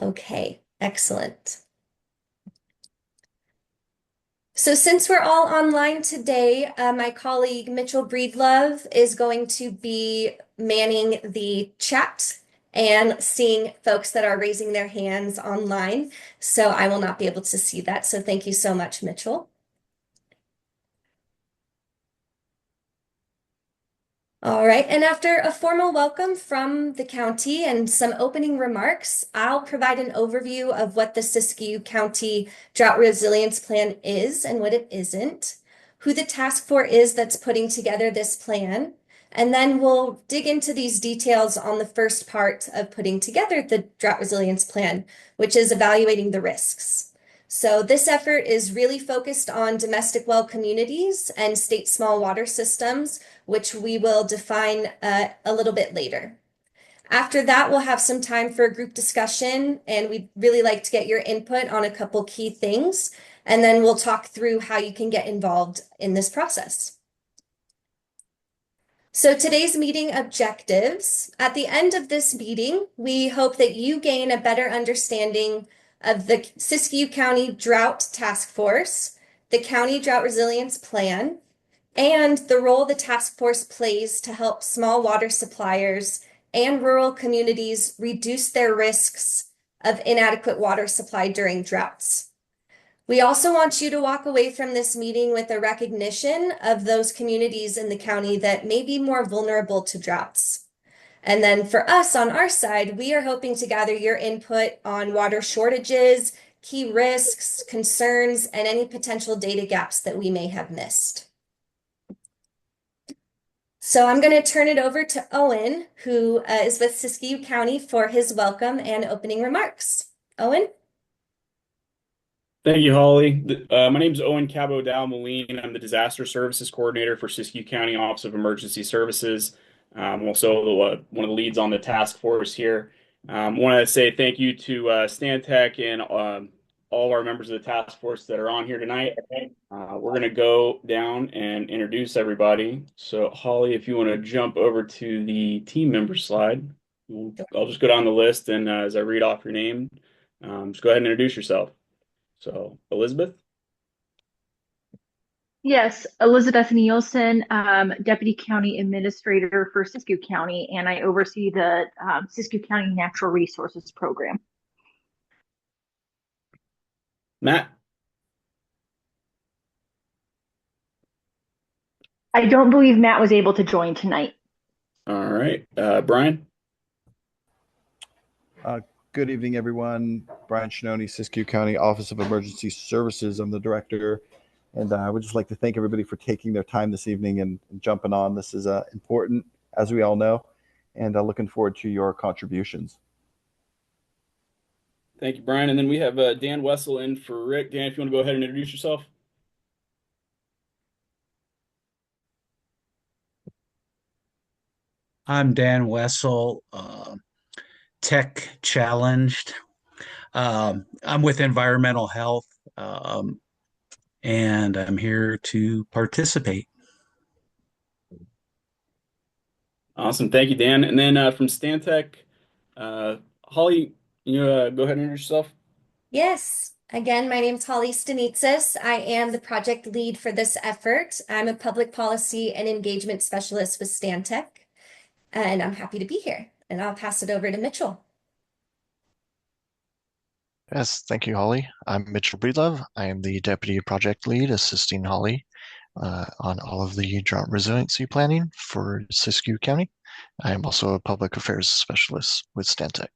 Okay, excellent. So since we're all online today, my colleague Mitchell Breedlove is going to be manning the chat and seeing folks that are raising their hands online. So I will not be able to see that. So thank you so much, Mitchell. All right, and after a formal welcome from the county and some opening remarks, I'll provide an overview of what the Siskiyou County Drought Resilience Plan is and what it isn't, who the task force is that's putting together this plan, and then we'll dig into these details on the first part of putting together the Drought Resilience Plan, which is evaluating the risks. So this effort is really focused on domestic well communities and state small water systems, which we will define a little bit later. After that, we'll have some time for a group discussion, and we'd really like to get your input on a couple key things, and then we'll talk through how you can get involved in this process. So today's meeting objectives. At the end of this meeting, we hope that you gain a better understanding of the Siskiyou County Drought Task Force, the County Drought Resilience Plan, and the role the task force plays to help small water suppliers and rural communities reduce their risks of inadequate water supply during droughts. We also want you to walk away from this meeting with a recognition of those communities in the county that may be more vulnerable to droughts. And then for us on our side, we are hoping to gather your input on water shortages, key risks, concerns, and any potential data gaps that we may have missed. So I'm going to turn it over to Owen, who is with Siskiyou County for his welcome and opening remarks. Owen? Thank you, Holly. My name is Owen Cabo Moline. I'm the Disaster Services Coordinator for Siskiyou County Office of Emergency Services. I'm also one of the leads on the task force here. I want to say thank you to Stantec and all of our members of the task force that are on here tonight. We're going to go down and introduce everybody. So, Holly, if you want to jump over to the team member slide, I'll just go down the list, and as I read off your name, just go ahead and introduce yourself. So, Elizabeth? Yes, Elizabeth Nielsen, Deputy County Administrator for Siskiyou County, and I oversee the Siskiyou County Natural Resources Program. Matt? I don't believe Matt was able to join tonight. All right. Brian? Good evening, everyone. Brian Shinoni, Siskiyou County Office of Emergency Services. I'm the director, and I would just like to thank everybody for taking their time this evening and jumping on. This is important, as we all know, and looking forward to your contributions. Thank you, Brian. And then we have Dan Wessel in for Rick. Dan, if you want to go ahead and introduce yourself. I'm Dan Wessel, tech challenged. I'm with environmental health, and I'm here to participate. Awesome. Thank you, Dan. And then from Stantec, Holly, you go ahead and introduce yourself. Yes. Again, my name is Holly Stanitsas. I am the project lead for this effort. I'm a public policy and engagement specialist with Stantec, and I'm happy to be here. And I'll pass it over to Mitchell. Yes, thank you, Holly. I'm Mitchell Breedlove. I am the Deputy Project Lead assisting Holly on all of the drought resiliency planning for Siskiyou County. I am also a public affairs specialist with Stantec.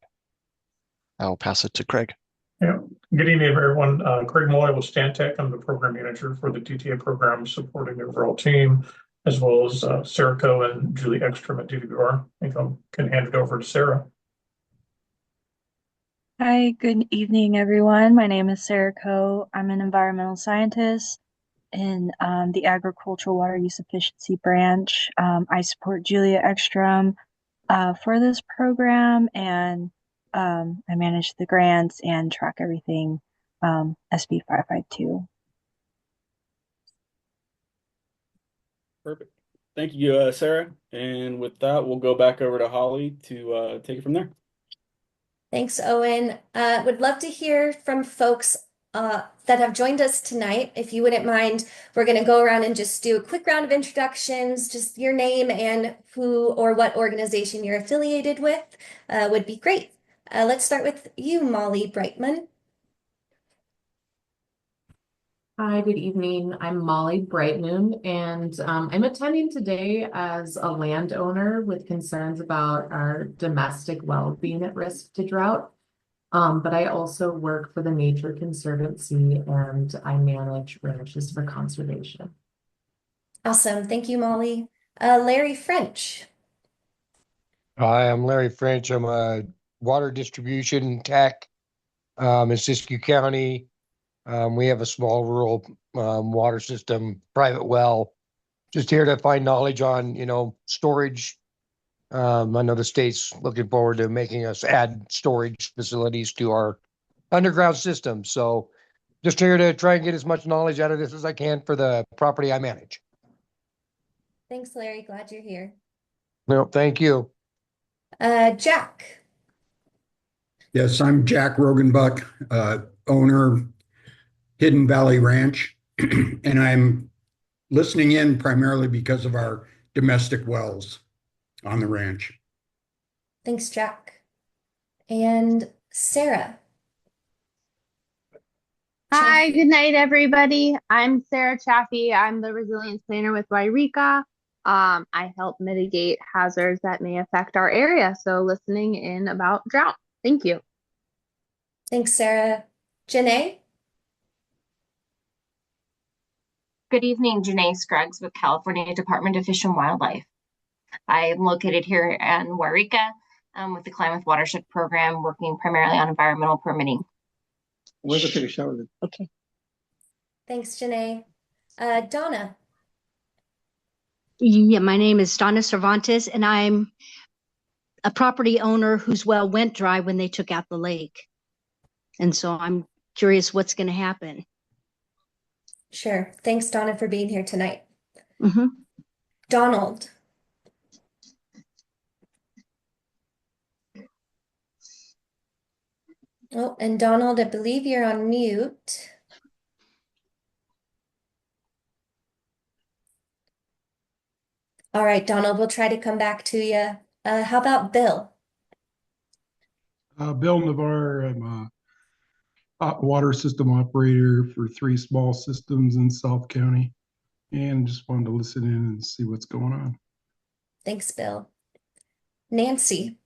I'll pass it to Craig. Yeah, good evening, everyone. Craig Moy with Stantec. I'm the program manager for the DTA program supporting the overall team, as well as Sarah Coe and Julie Ekstrom at DWR. I think I can hand it over to Sarah. Hi, good evening, everyone. My name is Sarah Coe. I'm an environmental scientist in the agricultural water use efficiency branch. I support Julia Ekstrom for this program, and I manage the grants and track everything SB 552. Perfect. Thank you, Sarah. And with that, we'll go back over to Holly to take it from there. Thanks, Owen. Would love to hear from folks that have joined us tonight. If you wouldn't mind, we're going to go around and just do a quick round of introductions, just your name and who or what organization you're affiliated with would be great. Let's start with you, Molly Brightman. Hi, good evening. I'm Molly Brightmoon, and I'm attending today as a landowner with concerns about our domestic well being at risk to drought. But I also work for the Nature Conservancy and I manage ranches for conservation. Awesome. Thank you, Molly. Larry French. Hi, I'm Larry French. I'm a water distribution tech in Siskiyou County. We have a small rural water system, private well. Just here to find knowledge on, storage. I know the state's looking forward to making us add storage facilities to our underground system. So just here to try and get as much knowledge out of this as I can for the property I manage. Thanks, Larry. Glad you're here. No, thank you. Jack. Yes, I'm Jack Rogenbuck, owner, Hidden Valley Ranch, and I'm listening in primarily because of our domestic wells on the ranch. Thanks, Jack. And Sarah. Hi, good night, everybody. I'm Sarah Chaffee. I'm the resilience planner with Wairika. I help mitigate hazards that may affect our area. So listening in about drought. Thank you. Thanks, Sarah. Janae? Good evening, Janae Scruggs with California Department of Fish and Wildlife. I am located here in Wairika with the Klamath Watershed Program, working primarily on environmental permitting. Where's the take a shower then? Okay. Thanks, Janae. Donna. Yeah, my name is Donna Cervantes, and I'm a property owner whose well went dry when they took out the lake. And so I'm curious what's going to happen. Sure. Thanks, Donna, for being here tonight. Mm-hmm. Donald. Oh, and Donald, I believe you're on mute. All right, Donald, we'll try to come back to you. How about Bill? Bill Navarre, I'm a hot water system operator for 3 small systems in South County, and just wanted to listen in and see what's going on. Thanks, Bill. Nancy.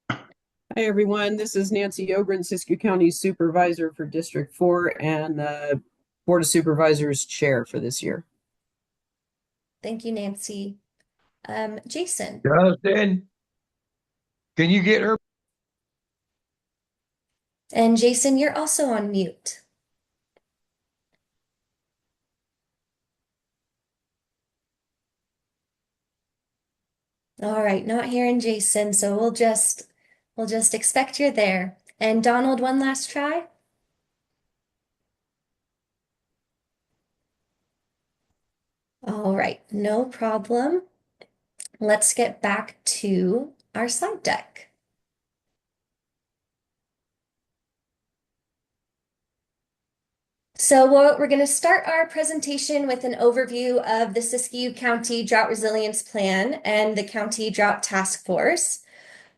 Hi, everyone. This is Nancy Ogren, Siskiyou County Supervisor for District 4 and the Board of Supervisors Chair for this year. Thank you, Nancy. Jason. Justin, can you get her? And Jason, you're also on mute. All right, not hearing Jason, so we'll just expect you're there. And Donald, one last try. All right, no problem. Let's get back to our slide deck. So we're going to start our presentation with an overview of the Siskiyou County Drought Resilience Plan and the County Drought Task Force.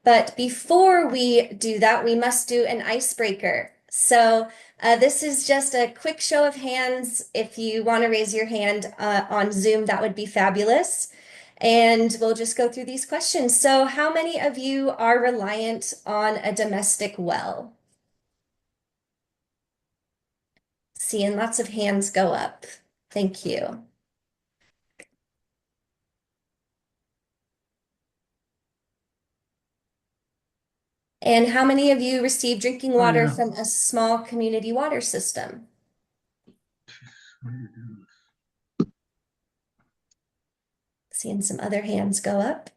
But before we do that, we must do an icebreaker. So this is just a quick show of hands. If you want to raise your hand on Zoom, that would be fabulous. And we'll just go through these questions. So how many of you are reliant on a domestic well? Seeing lots of hands go up. Thank you. And how many of you receive drinking water from a small community water system? Seeing some other hands go up.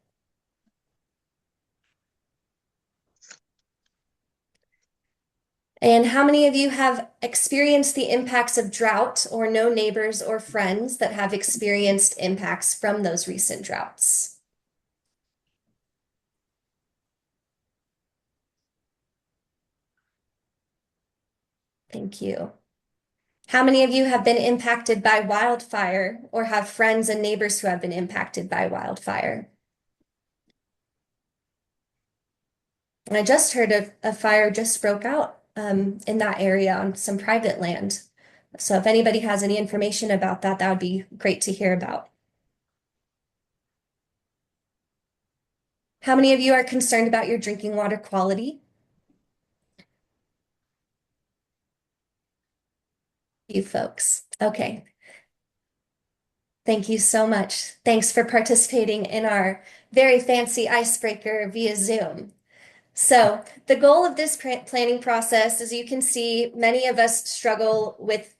And how many of you have experienced the impacts of drought or know neighbors or friends that have experienced impacts from those recent droughts? Thank you. How many of you have been impacted by wildfire or have friends and neighbors who have been impacted by wildfire? I just heard a fire just broke out in that area on some private land. So if anybody has any information about that, that would be great to hear about. How many of you are concerned about your drinking water quality? You folks. Okay. Thank you so much. Thanks for participating in our very fancy icebreaker via Zoom. So the goal of this planning process, as you can see, many of us struggle with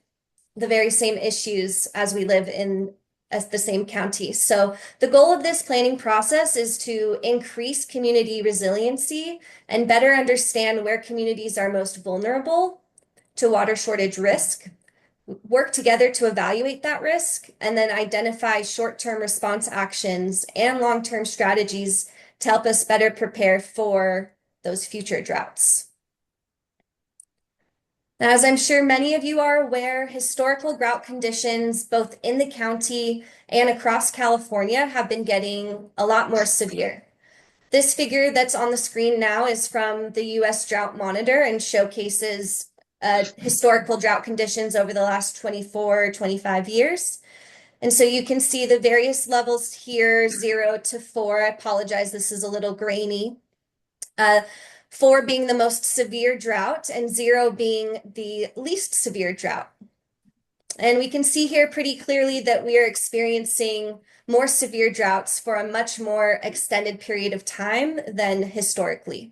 the very same issues as we live in the same county. So the goal of this planning process is to increase community resiliency and better understand where communities are most vulnerable to water shortage risk, work together to evaluate that risk, and then identify short-term response actions and long-term strategies to help us better prepare for those future droughts. Now, as I'm sure many of you are aware, historical drought conditions, both in the county and across California, have been getting a lot more severe. This figure that's on the screen now is from the U.S. Drought Monitor and showcases historical drought conditions over the last 24, 25 years. And so you can see the various levels here, 0 to 4. I apologize, this is a little grainy. 4 being the most severe drought and 0 being the least severe drought. And we can see here pretty clearly that we are experiencing more severe droughts for a much more extended period of time than historically.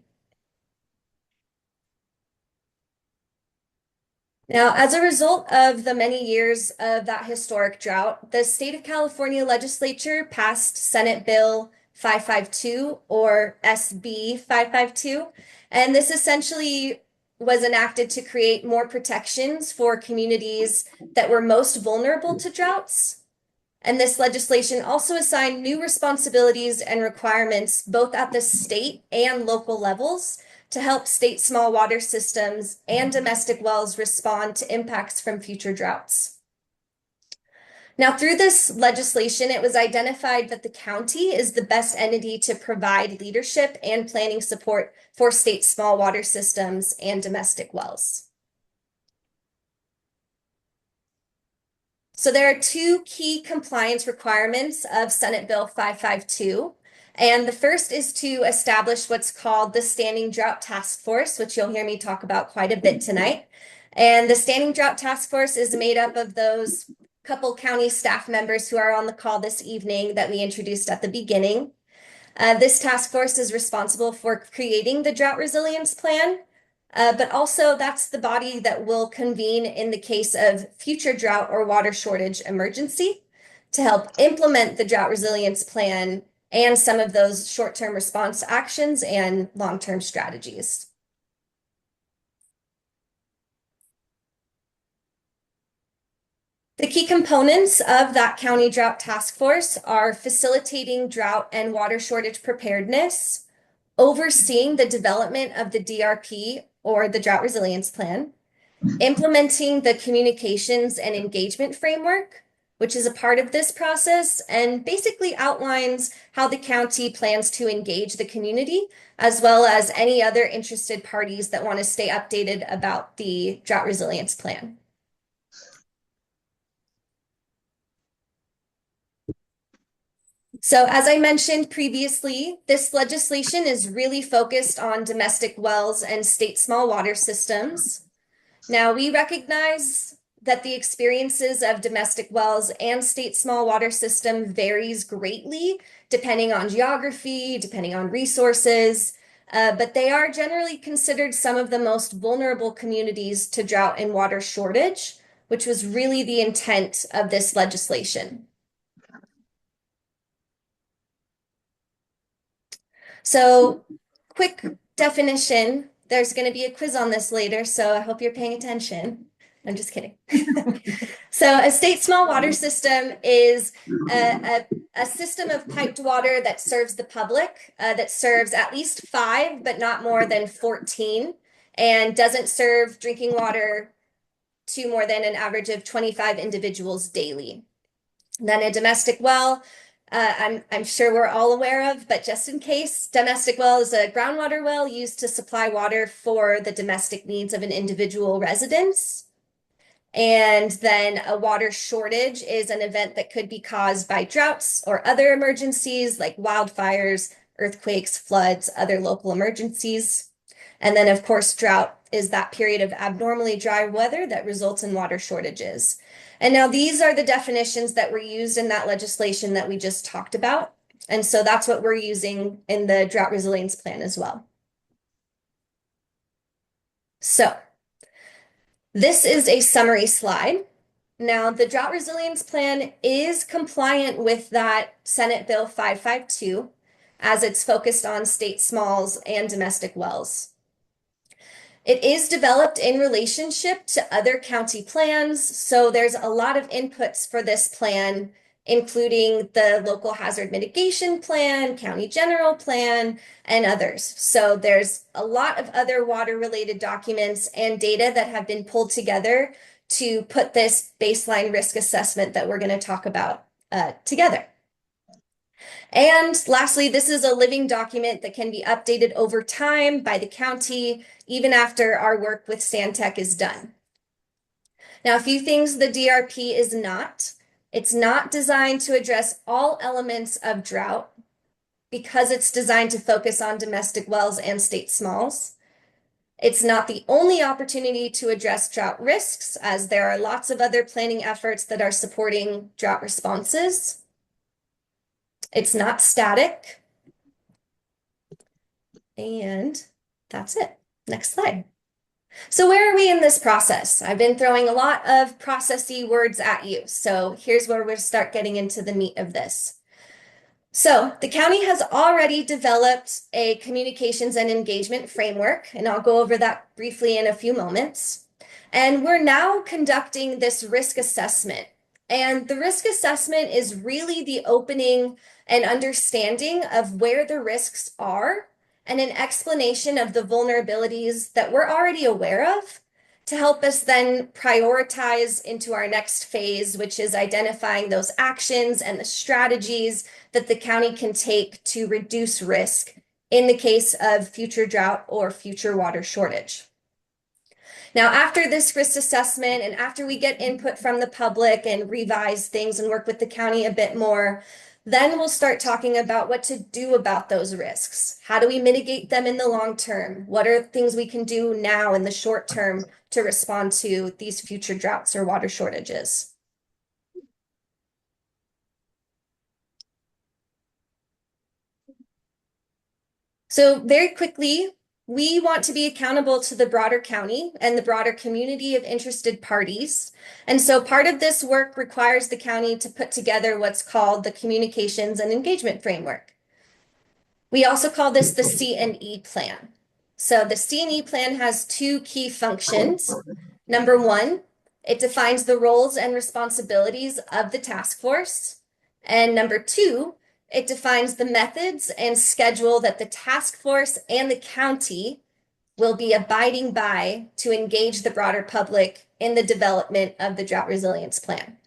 Now, as a result of the many years of that historic drought, the state of California legislature passed Senate Bill 552 or SB 552. And this essentially was enacted to create more protections for communities that were most vulnerable to droughts. And this legislation also assigned new responsibilities and requirements both at the state and local levels to help state small water systems and domestic wells respond to impacts from future droughts. Now, through this legislation, it was identified that the county is the best entity to provide leadership and planning support for state small water systems and domestic wells. So there are 2 key compliance requirements of Senate Bill 552. And the first is to establish what's called the Standing Drought Task Force, which you'll hear me talk about quite a bit tonight. And the Standing Drought Task Force is made up of those couple county staff members who are on the call this evening that we introduced at the beginning. This task force is responsible for creating the drought resilience plan, but also that's the body that will convene in the case of future drought or water shortage emergency to help implement the drought resilience plan and some of those short-term response actions and long-term strategies. The key components of that county drought task force are facilitating drought and water shortage preparedness, overseeing the development of the DRP or the drought resilience plan, implementing the communications and engagement framework, which is a part of this process and basically outlines how the county plans to engage the community, as well as any other interested parties that want to stay updated about the drought resilience plan. So as I mentioned previously, this legislation is really focused on domestic wells and state small water systems. Now, we recognize that the experiences of domestic wells and state small water system varies greatly depending on geography, depending on resources, but they are generally considered some of the most vulnerable communities to drought and water shortage, which was really the intent of this legislation. So, quick definition. There's going to be a quiz on this later, so I hope you're paying attention. I'm just kidding. So a state small water system is a system of piped water that serves the public, that serves at least 5, but not more than 14, and doesn't serve drinking water to more than an average of 25 individuals daily. Then a domestic well, I'm sure we're all aware of, but just in case, domestic well is a groundwater well used to supply water for the domestic needs of an individual residence. And then a water shortage is an event that could be caused by droughts or other emergencies like wildfires, earthquakes, floods, other local emergencies. And then, of course, drought is that period of abnormally dry weather that results in water shortages. And now these are the definitions that were used in that legislation that we just talked about. And so that's what we're using in the drought resilience plan as well. So this is a summary slide. Now, the drought resilience plan is compliant with that Senate Bill 552 as it's focused on state smalls and domestic wells. It is developed in relationship to other county plans, so there's a lot of inputs for this plan, including the local hazard mitigation plan, county general plan, and others. So there's a lot of other water-related documents and data that have been pulled together to put this baseline risk assessment that we're going to talk about together. And lastly, this is a living document that can be updated over time by the county, even after our work with Stantec is done. Now, a few things the DRP is not. It's not designed to address all elements of drought because it's designed to focus on domestic wells and state smalls. It's not the only opportunity to address drought risks, as there are lots of other planning efforts that are supporting drought responses. It's not static. And that's it. Next slide. So where are we in this process? I've been throwing a lot of processy words at you. So here's where we'll start getting into the meat of this. So the county has already developed a communications and engagement framework, and I'll go over that briefly in a few moments. And we're now conducting this risk assessment. And the risk assessment is really the opening and understanding of where the risks are and an explanation of the vulnerabilities that we're already aware of to help us then prioritize into our next phase, which is identifying those actions and the strategies that the county can take to reduce risk in the case of future drought or future water shortage. Now, after this risk assessment and after we get input from the public and revise things and work with the county a bit more, then we'll start talking about what to do about those risks. How do we mitigate them in the long term? What are things we can do now in the short term to respond to these future droughts or water shortages? So very quickly, we want to be accountable to the broader county and the broader community of interested parties. And so part of this work requires the county to put together what's called the Communications and Engagement Framework. We also call this the C&E plan. So the C&E plan has two key functions. Number one, it defines the roles and responsibilities of the task force. And number two, it defines the methods and schedule that the task force and the county will be abiding by to engage the broader public in the development of the drought resilience plan.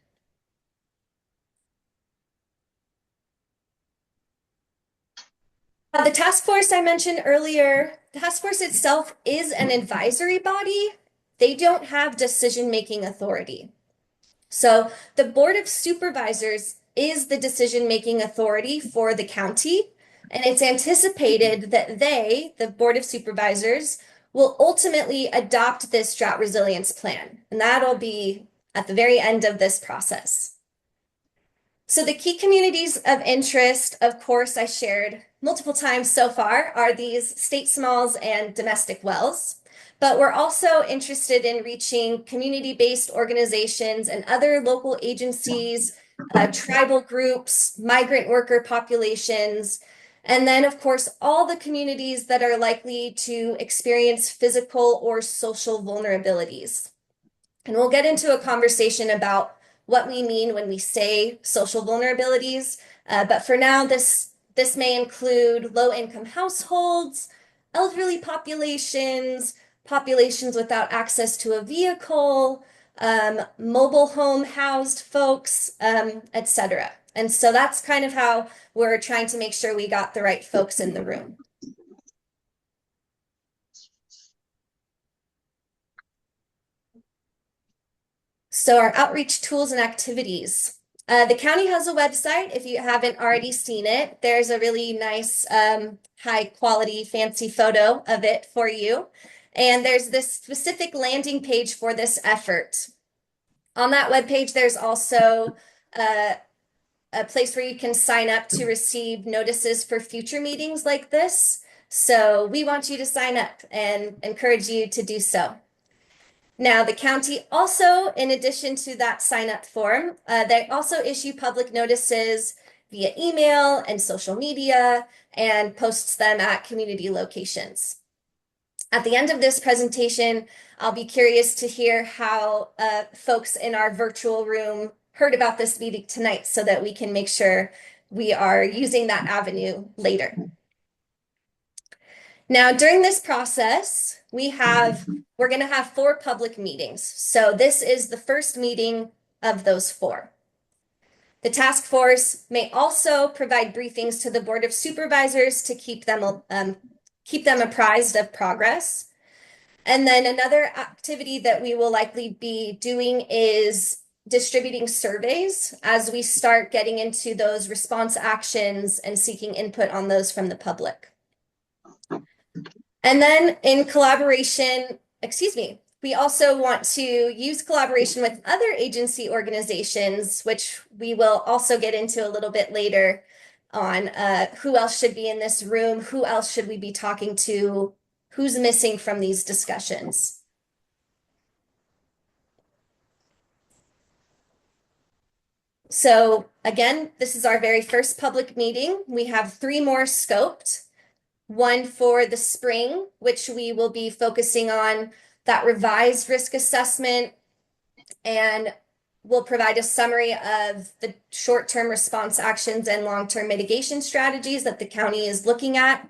The task force I mentioned earlier, the task force itself is an advisory body. They don't have decision-making authority. So the Board of Supervisors is the decision-making authority for the county, and it's anticipated that they, the Board of Supervisors, will ultimately adopt this drought resilience plan, and that'll be at the very end of this process. So the key communities of interest, of course, I shared multiple times so far, are these state smalls and domestic wells. But we're also interested in reaching community-based organizations and other local agencies, tribal groups, migrant worker populations, and then, of course, all the communities that are likely to experience physical or social vulnerabilities. And we'll get into a conversation about what we mean when we say social vulnerabilities. But for now, this may include low-income households, elderly populations, populations without access to a vehicle, mobile home housed folks, etc. And so that's kind of how we're trying to make sure we got the right folks in the room. So our outreach tools and activities. The county has a website if you haven't already seen it. There's a really nice, high quality, fancy photo of it for you. And there's this specific landing page for this effort. On that webpage, there's also a place where you can sign up to receive notices for future meetings like this. So we want you to sign up and encourage you to do so. Now, the county also, in addition to that sign-up form, they also issue public notices via email and social media and posts them at community locations. At the end of this presentation, I'll be curious to hear how folks in our virtual room heard about this meeting tonight so that we can make sure we are using that avenue later. Now, during this process, we're going to have 4 public meetings. So this is the first meeting of those 4. The task force may also provide briefings to the Board of Supervisors to keep them apprised of progress. And then another activity that we will likely be doing is distributing surveys as we start getting into those response actions and seeking input on those from the public. And then in collaboration, we also want to use collaboration with other agency organizations, which we will also get into a little bit later on who else should be in this room, who else should we be talking to, who's missing from these discussions. So again, this is our very first public meeting. We have 3 more scoped. One for the spring, which we will be focusing on that revised risk assessment, and we'll provide a summary of the short-term response actions and long-term mitigation strategies that the county is looking at.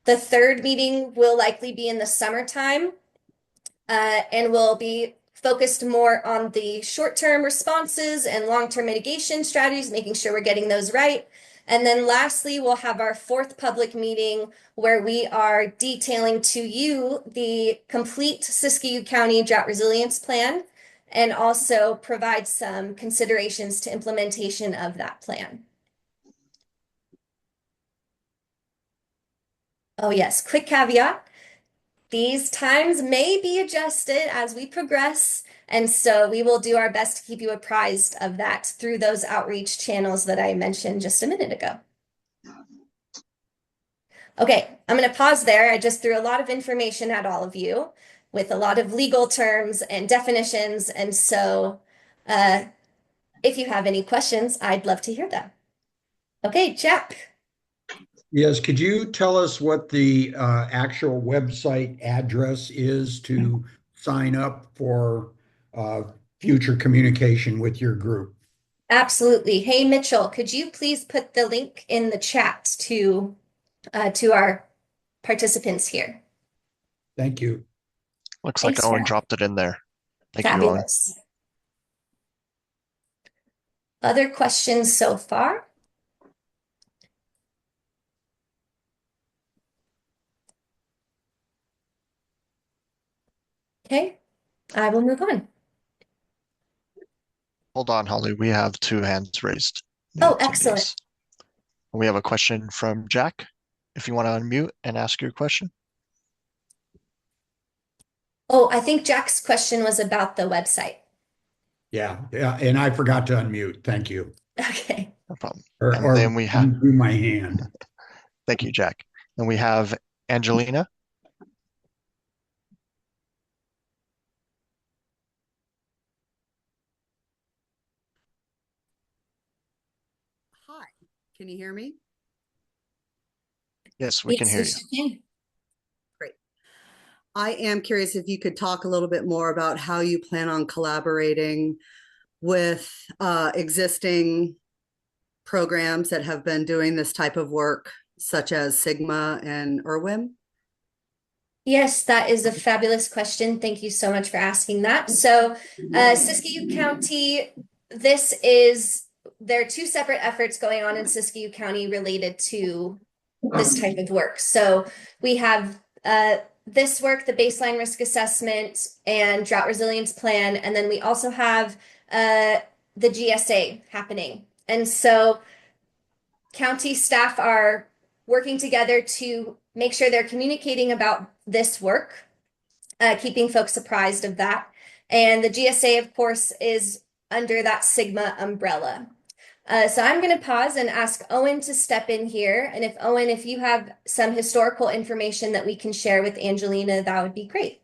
The third meeting will likely be in the summertime, and will be focused more on the short-term responses and long-term mitigation strategies, making sure we're getting those right. And then lastly, we'll have our 4th public meeting where we are detailing to you the complete Siskiyou County Drought Resilience Plan and also provide some considerations to implementation of that plan. Oh yes, quick caveat. These times may be adjusted as we progress, and so we will do our best to keep you apprised of that through those outreach channels that I mentioned just a minute ago. Okay, I'm going to pause there. I just threw a lot of information at all of you with a lot of legal terms and definitions, and so if you have any questions, I'd love to hear them. Okay, Jack. Yes, could you tell us what the actual website address is to sign up for future communication with your group? Absolutely. Hey, Mitchell, could you please put the link in the chat to our participants here? Thank you. Looks Thanks, like Owen Jack. dropped it in there. Thank you, Owen. Fabulous. Other questions so far? Okay, I will move on. Hold on, Holly. We have 2 hands raised. Oh, excellent. We have a question from Jack. If you want to unmute and ask your question. Oh, I think Jack's question was about the website. Yeah, and I forgot to unmute. Thank you. Okay. No problem. Or then we have do my hand. Thank you, Jack. And we have Angelina. Hi, can you hear me? Yes, we can hear you. Great. I am curious if you could talk a little bit more about how you plan on collaborating with existing programs that have been doing this type of work, such as Sigma and IRWIM. Yes, that is a fabulous question. Thank you so much for asking that. So, Siskiyou County, there are two separate efforts going on in Siskiyou County related to this type of work. So, we have this work, the baseline risk assessment and drought resilience plan, and then we also have the GSA happening. And so, county staff are working together to make sure they're communicating about this work, keeping folks apprised of that. And the GSA, of course, is under that Sigma umbrella. So I'm going to pause and ask Owen to step in here. And if Owen, if you have some historical information that we can share with Angelina, that would be great.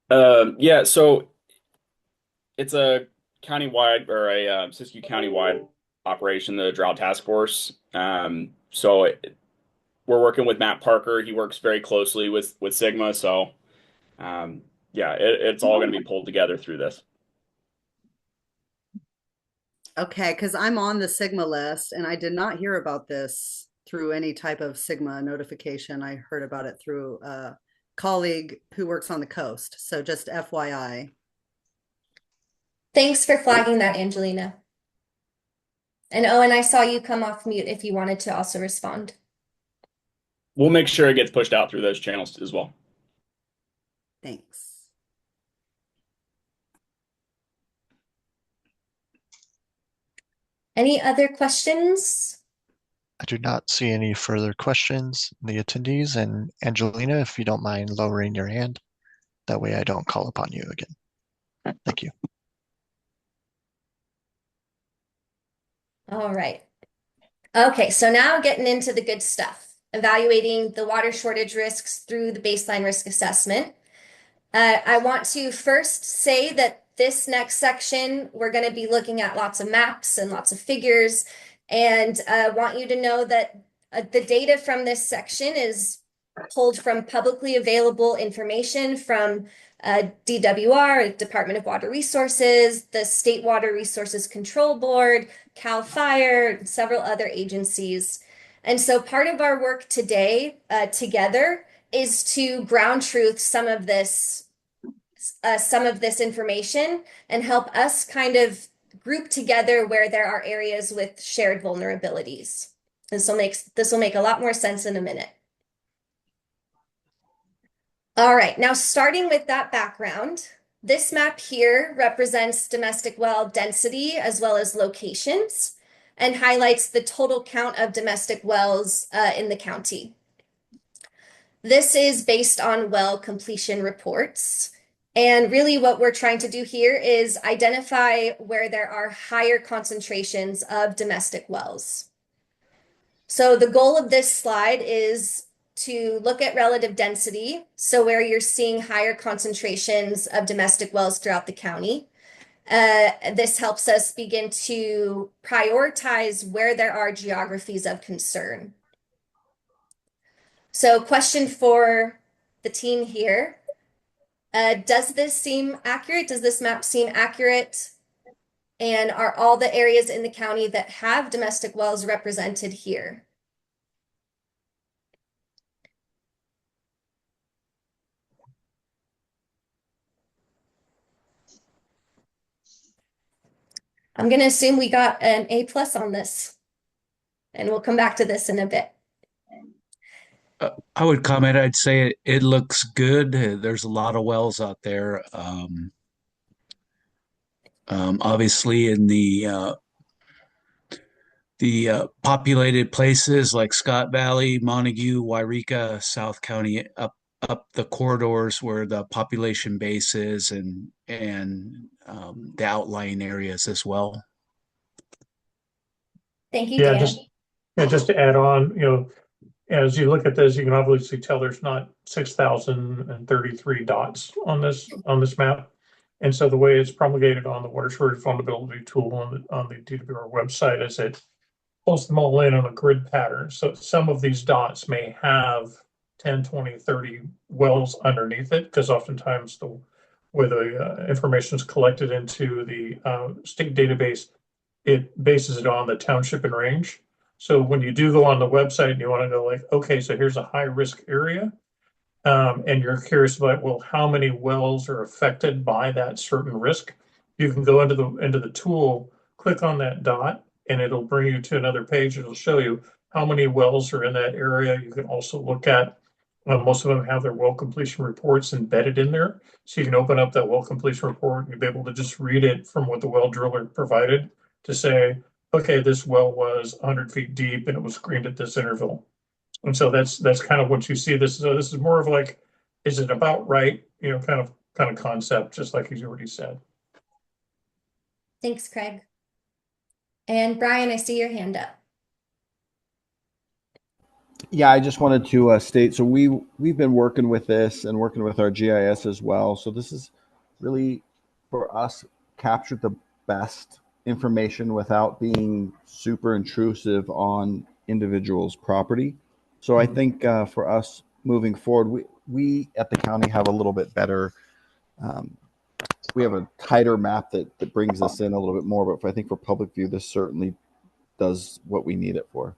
Yeah, so it's a countywide or a Siskiyou countywide operation, the Drought Task Force. We're working with Matt Parker. He works very closely with Sigma. So yeah, it's all going to be pulled together through this. Okay, because I'm on the Sigma list and I did not hear about this through any type of Sigma notification. I heard about it through a colleague who works on the coast. So just FYI. Thanks for flagging that, Angelina. And Owen, I saw you come off mute if you wanted to also respond. We'll make sure it gets pushed out through those channels as well. Thanks. Any other questions? I do not see any further questions in the attendees. And Angelina, if you don't mind lowering your hand, that way I don't call upon you again. Thank you. All right. Okay, so now getting into the good stuff, evaluating the water shortage risks through the baseline risk assessment. I want to first say that this next section, we're going to be looking at lots of maps and lots of figures, and I want you to know that the data from this section is pulled from publicly available information from DWR, Department of Water Resources, the State Water Resources Control Board, CAL FIRE, several other agencies. And so part of our work today together is to ground truth some of this information and help us kind of group together where there are areas with shared vulnerabilities. This will make a lot more sense in a minute. All right, now starting with that background, this map here represents domestic well density as well as locations and highlights the total count of domestic wells in the county. This is based on well completion reports. And really what we're trying to do here is identify where there are higher concentrations of domestic wells. So the goal of this slide is to look at relative density, so where you're seeing higher concentrations of domestic wells throughout the county. This helps us begin to prioritize where there are geographies of concern. So question for the team here. Does this seem accurate? Does this map seem accurate? And are all the areas in the county that have domestic wells represented here? I'm going to assume we got an A+ on this, and we'll come back to this in a bit. I would comment, I'd say it looks good. There's a lot of wells out there. Obviously, in the populated places like Scott Valley, Montague, Wairika, South County, up the corridors where the population base is, and the outlying areas as well. Thank you, Dan. Just to add on, as you look at this, you can obviously tell there's not 6,033 dots on this map. And so the way it's promulgated on the water shortage vulnerability tool on the DWR website is it pulls them all in on a grid pattern. So some of these dots may have 10, 20, 30 wells underneath it, because oftentimes where the information is collected into the state database, it bases it on the township and range. So when you do go on the website and you want to go like, okay, so here's a high risk area, and you're curious about, well, how many wells are affected by that certain risk, you can go into the tool, click on that dot, and it'll bring you to another page. It'll show you how many wells are in that area. You can also look at, most of them have their well completion reports embedded in there. So you can open up that well completion report and you'll be able to just read it from what the well driller provided to say, okay, this well was 100 feet deep and it was screened at this interval. And so that's kind of what you see. This is more of like, is it about right? Kind of concept, just like you already said. Thanks, Craig. And Brian, I see your hand up. Yeah, I just wanted to state, so we've been working with this and working with our GIS as well. So this is really, for us, captured the best information without being super intrusive on individuals' property. So I think for us moving forward, we at the county have a little bit better, we have a tighter map that brings us in a little bit more. But I think for public view, this certainly does what we need it for.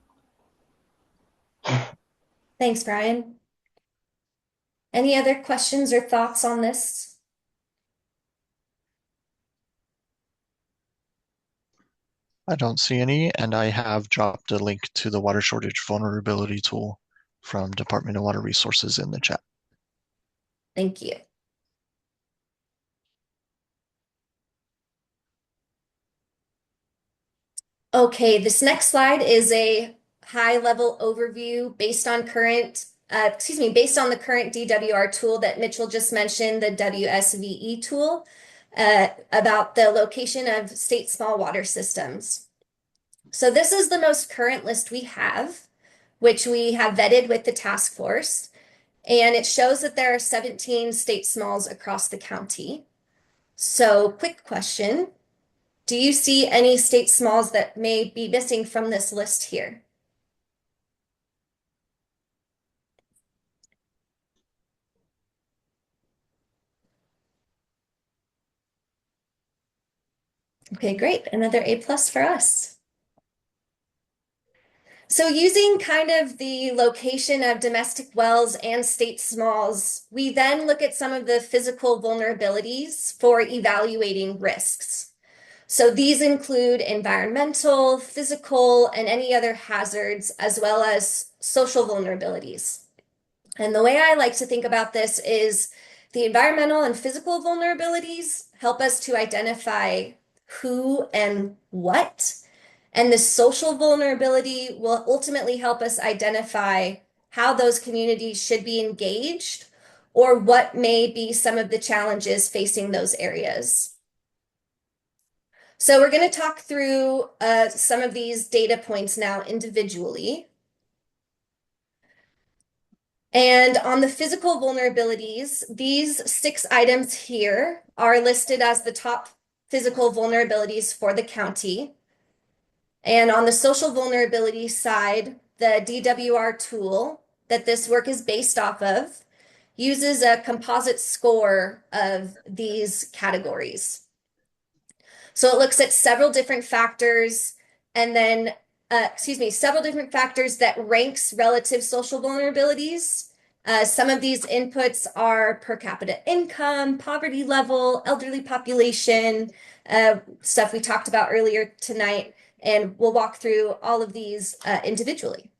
Thanks, Brian. Any other questions or thoughts on this? I don't see any, and I have dropped a link to the water shortage vulnerability tool from Department of Water Resources in the chat. Thank you. Okay, this next slide is a high-level overview based on the current DWR tool that Mitchell just mentioned, the WSVE tool, about the location of state small water systems. So this is the most current list we have, which we have vetted with the task force, and it shows that there are 17 state smalls across the county. So, quick question. Do you see any state smalls that may be missing from this list here? Okay, great. Another A+ for us. So using kind of the location of domestic wells and state smalls, we then look at some of the physical vulnerabilities for evaluating risks. So these include environmental, physical, and any other hazards, as well as social vulnerabilities. And the way I like to think about this is the environmental and physical vulnerabilities help us to identify who and what, and the social vulnerability will ultimately help us identify how those communities should be engaged or what may be some of the challenges facing those areas. So we're going to talk through some of these data points now individually. And on the physical vulnerabilities, these 6 items here are listed as the top physical vulnerabilities for the county. And on the social vulnerability side, the DWR tool that this work is based off of uses a composite score of these categories. So it looks at several different factors and then, several different factors that ranks relative social vulnerabilities. Some of these inputs are per capita income, poverty level, elderly population, stuff we talked about earlier tonight, and we'll walk through all of these individually.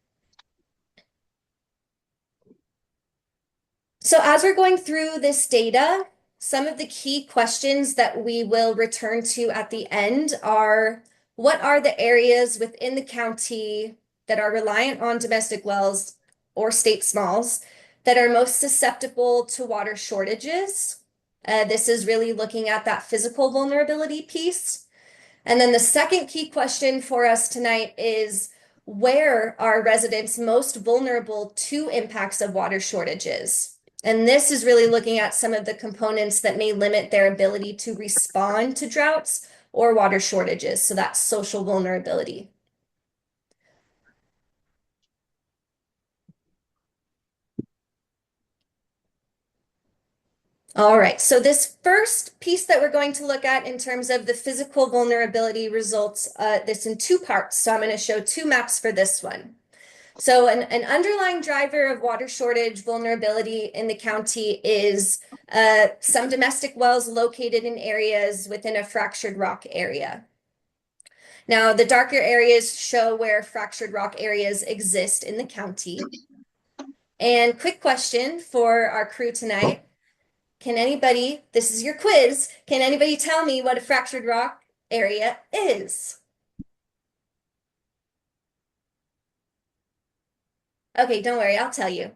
So as we're going through this data, some of the key questions that we will return to at the end are, what are the areas within the county that are reliant on domestic wells or state smalls that are most susceptible to water shortages? This is really looking at that physical vulnerability piece. And then the second key question for us tonight is, where are residents most vulnerable to impacts of water shortages? And this is really looking at some of the components that may limit their ability to respond to droughts or water shortages. So that's social vulnerability. All right, so this first piece that we're going to look at in terms of the physical vulnerability results this in two parts. So I'm going to show two maps for this one. So an underlying driver of water shortage vulnerability in the county is some domestic wells located in areas within a fractured rock area. Now, the darker areas show where fractured rock areas exist in the county. And quick question for our crew tonight. Can anybody, this is your quiz, can anybody tell me what a fractured rock area is? Okay, don't worry, I'll tell you.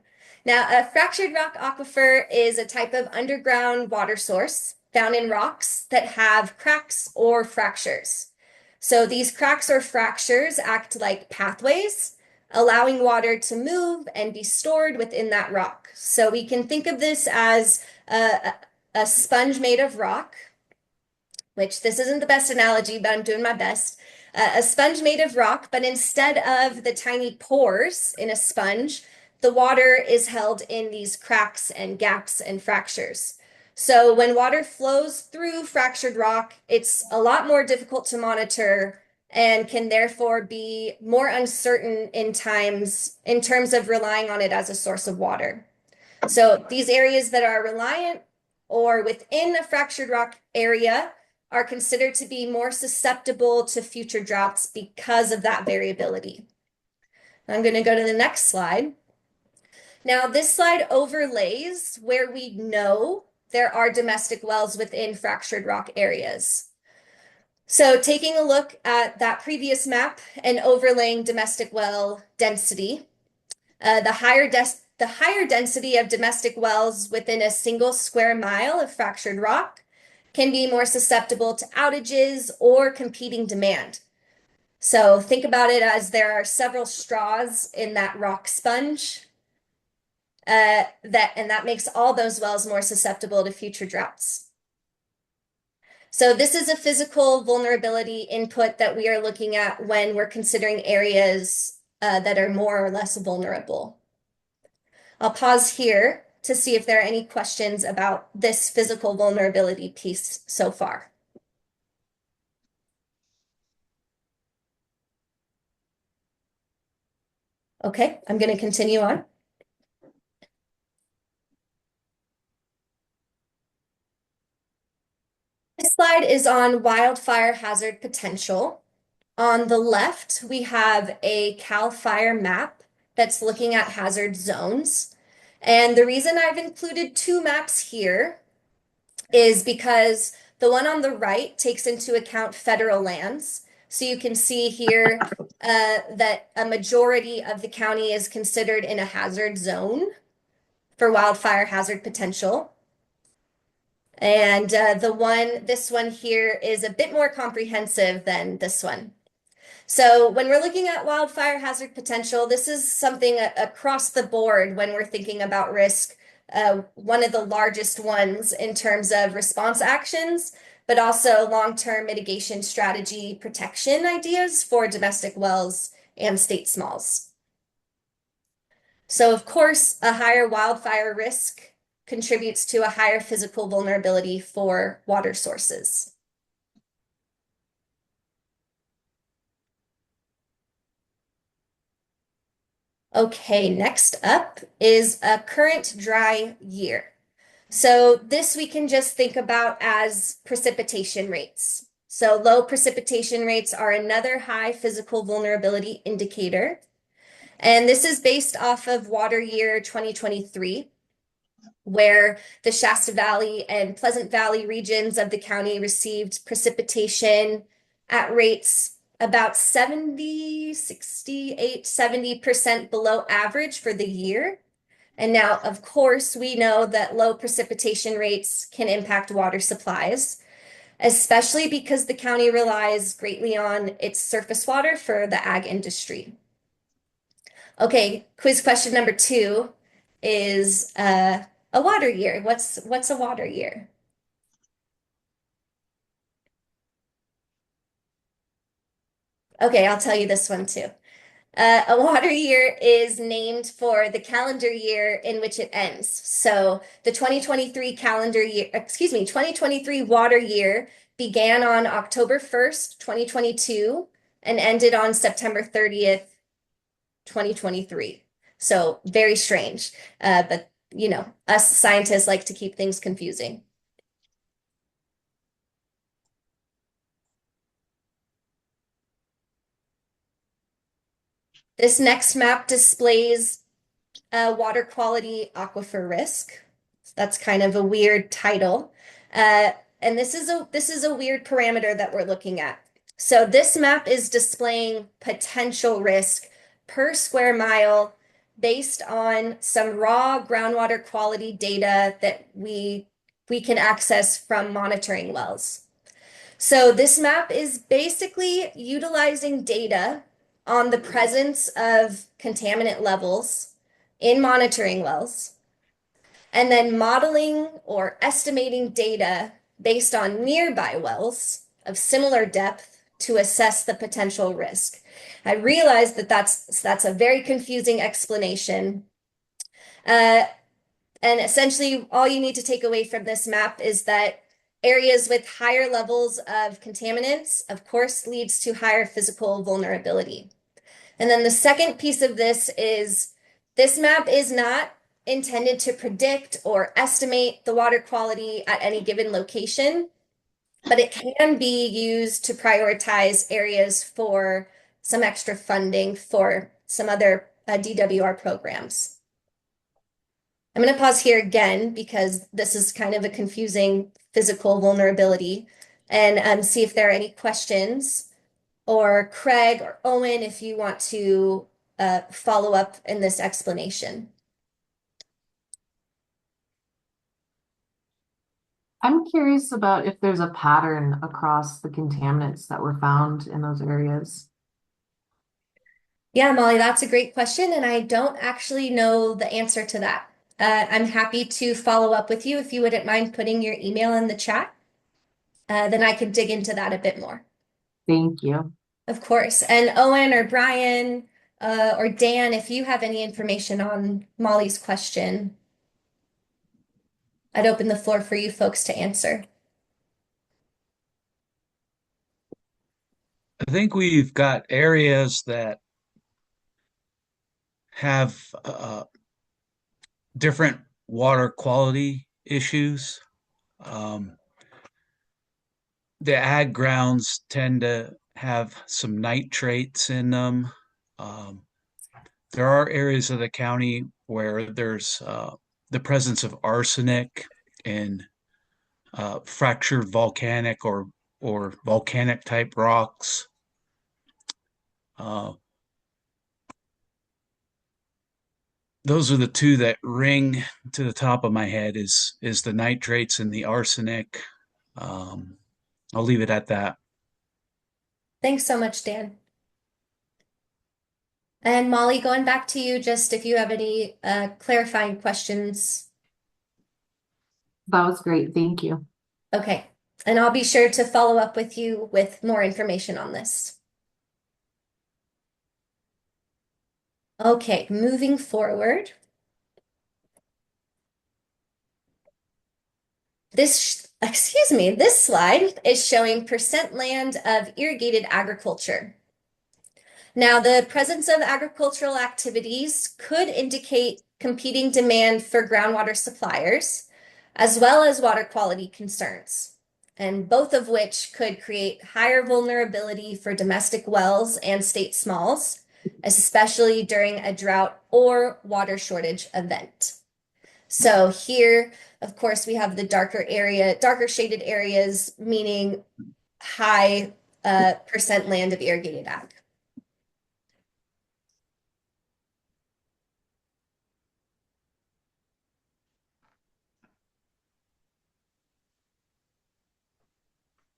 Now, a fractured rock aquifer is a type of underground water source found in rocks that have cracks or fractures. So these cracks or fractures act like pathways, allowing water to move and be stored within that rock. So we can think of this as a sponge made of rock, which this isn't the best analogy, but I'm doing my best. A sponge made of rock, but instead of the tiny pores in a sponge, the water is held in these cracks and gaps and fractures. So when water flows through fractured rock, it's a lot more difficult to monitor and can therefore be more uncertain in terms of relying on it as a source of water. So these areas that are reliant or within a fractured rock area are considered to be more susceptible to future droughts because of that variability. I'm going to go to the next slide. Now, this slide overlays where we know there are domestic wells within fractured rock areas. So taking a look at that previous map and overlaying domestic well density, the higher density of domestic wells within a single square mile of fractured rock can be more susceptible to outages or competing demand. So think about it as there are several straws in that rock sponge, that makes all those wells more susceptible to future droughts. So this is a physical vulnerability input that we are looking at when we're considering areas that are more or less vulnerable. I'll pause here to see if there are any questions about this physical vulnerability piece so far. Okay, I'm going to continue on. This slide is on wildfire hazard potential. On the left, we have a CAL FIRE map that's looking at hazard zones. And the reason I've included two maps here is because the one on the right takes into account federal lands. So you can see here that a majority of the county is considered in a hazard zone for wildfire hazard potential. And this one here is a bit more comprehensive than this one. So when we're looking at wildfire hazard potential, this is something across the board when we're thinking about risk, one of the largest ones in terms of response actions, but also long-term mitigation strategy protection ideas for domestic wells and state smalls. So of course, a higher wildfire risk contributes to a higher physical vulnerability for water sources. Okay, next up is a current dry year. So this we can just think about as precipitation rates. So low precipitation rates are another high physical vulnerability indicator. And this is based off of water year 2023, where the Shasta Valley and Pleasant Valley regions of the county received precipitation at rates about 70% below average for the year. And now, of course, we know that low precipitation rates can impact water supplies, especially because the county relies greatly on its surface water for the ag industry. Okay, quiz question number 2 is a water year. What's a water year? Okay, I'll tell you this one too. A water year is named for the calendar year in which it ends. So the 2023 calendar year, 2023 water year began on October 1st, 2022, and ended on September 30th, 2023. So very strange. But us scientists like to keep things confusing. This next map displays water quality aquifer risk. So that's kind of a weird title. And this is a weird parameter that we're looking at. So this map is displaying potential risk per square mile based on some raw groundwater quality data that we can access from monitoring wells. So this map is basically utilizing data on the presence of contaminant levels in monitoring wells, and then modeling or estimating data based on nearby wells of similar depth to assess the potential risk. I realize that that's a very confusing explanation. And essentially, all you need to take away from this map is that areas with higher levels of contaminants, of course, leads to higher physical vulnerability. And then the second piece of this is this map is not intended to predict or estimate the water quality at any given location, but it can be used to prioritize areas for some extra funding for some other DWR programs. I'm going to pause here again because this is kind of a confusing physical vulnerability, and see if there are any questions, or Craig or Owen, if you want to follow up in this explanation. I'm curious about if there's a pattern across the contaminants that were found in those areas. Yeah, Molly, that's a great question, and I don't actually know the answer to that. I'm happy to follow up with you if you wouldn't mind putting your email in the chat. Then I could dig into that a bit more. Thank you. Of course. And Owen or Brian or Dan, if you have any information on Molly's question, I'd open the floor for you folks to answer. I think we've got areas that have different water quality issues. The ag grounds tend to have some nitrates in them. There are areas of the county where there's the presence of arsenic and fractured volcanic or volcanic type rocks. Those are the two that ring to the top of my head is the nitrates and the arsenic. I'll leave it at that. Thanks so much, Dan. And Molly, going back to you, just if you have any clarifying questions. That was great. Thank you. Okay. And I'll be sure to follow up with you with more information on this. Okay, moving forward. This slide is showing percent land of irrigated agriculture. Now, the presence of agricultural activities could indicate competing demand for groundwater suppliers, as well as water quality concerns, and both of which could create higher vulnerability for domestic wells and state smalls, especially during a drought or water shortage event. So here, of course, we have the darker shaded areas, meaning high percent land of irrigated ag.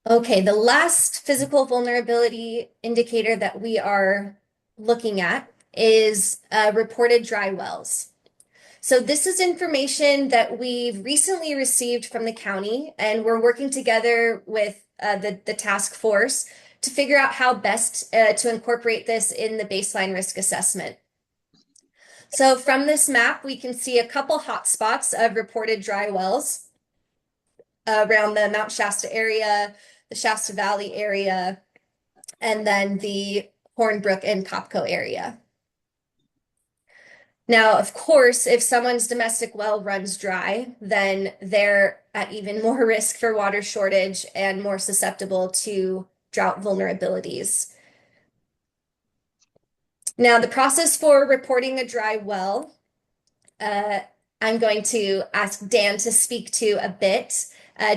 Okay, the last physical vulnerability indicator that we are looking at is reported dry wells. So this is information that we've recently received from the county, and we're working together with the task force to figure out how best to incorporate this in the baseline risk assessment. So from this map, we can see a couple hotspots of reported dry wells around the Mount Shasta area, the Shasta Valley area, and then the Hornbrook and Copco area. Now, of course, if someone's domestic well runs dry, then they're at even more risk for water shortage and more susceptible to drought vulnerabilities. Now, the process for reporting a dry well, I'm going to ask Dan to speak to a bit,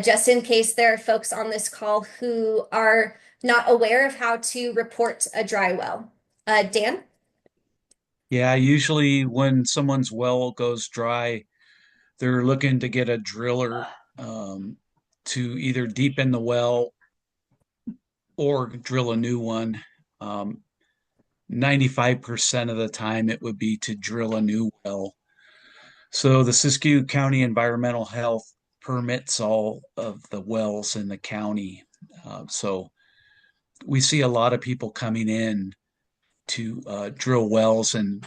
just in case there are folks on this call who are not aware of how to report a dry well. Dan? Yeah, usually when someone's well goes dry, they're looking to get a driller to either deepen the well or drill a new one. 95% of the time, it would be to drill a new well. So the Siskiyou County Environmental Health permits all of the wells in the county. So we see a lot of people coming in to drill wells, and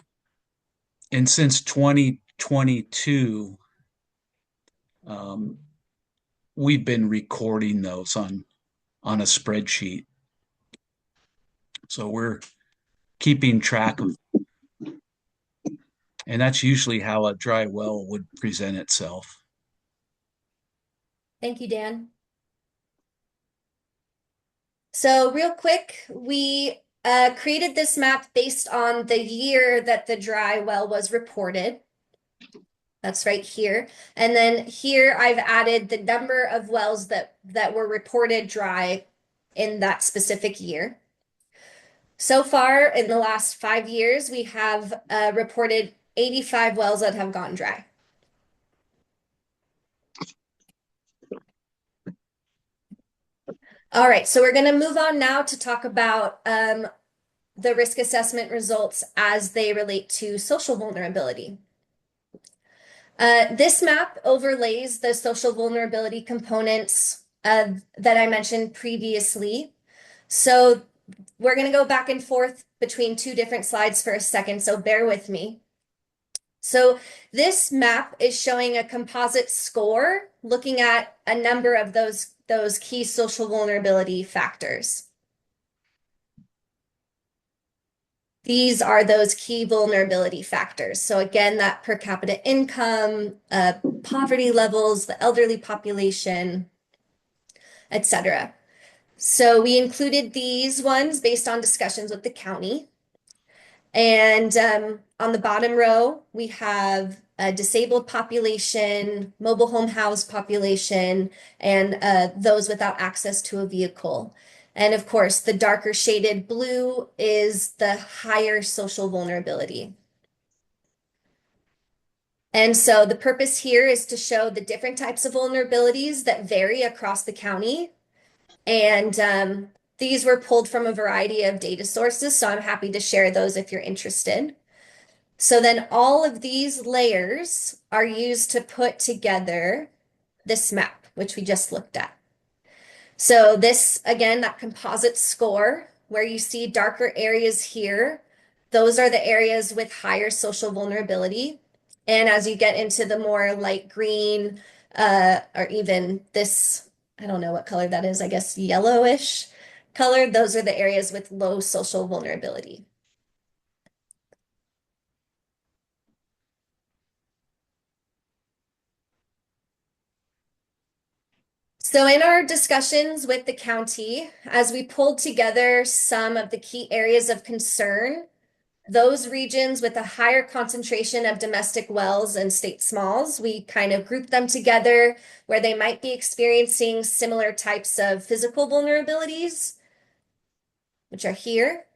since 2022, we've been recording those on a spreadsheet. So we're keeping track of, and that's usually how a dry well would present itself. Thank you, Dan. So real quick, we created this map based on the year that the dry well was reported. That's right here. And then here I've added the number of wells that were reported dry in that specific year. So far, in the last 5 years, we have reported 85 wells that have gone dry. All right, so we're going to move on now to talk about the risk assessment results as they relate to social vulnerability. This map overlays the social vulnerability components that I mentioned previously. So we're going to go back and forth between two different slides for a second, so bear with me. So this map is showing a composite score looking at a number of those key social vulnerability factors. These are those key vulnerability factors. So again, that per capita income, poverty levels, the elderly population, etc. So we included these ones based on discussions with the county. And on the bottom row, we have a disabled population, mobile home house population, and those without access to a vehicle. And of course, the darker shaded blue is the higher social vulnerability. And so the purpose here is to show the different types of vulnerabilities that vary across the county. And these were pulled from a variety of data sources, so I'm happy to share those if you're interested. So then all of these layers are used to put together this map, which we just looked at. So this, again, that composite score where you see darker areas here, those are the areas with higher social vulnerability. And as you get into the more light green, or even this, I don't know what color that is, I guess yellowish color, those are the areas with low social vulnerability. So in our discussions with the county, as we pulled together some of the key areas of concern, those regions with a higher concentration of domestic wells and state smalls, we kind of grouped them together where they might be experiencing similar types of physical vulnerabilities, which are here.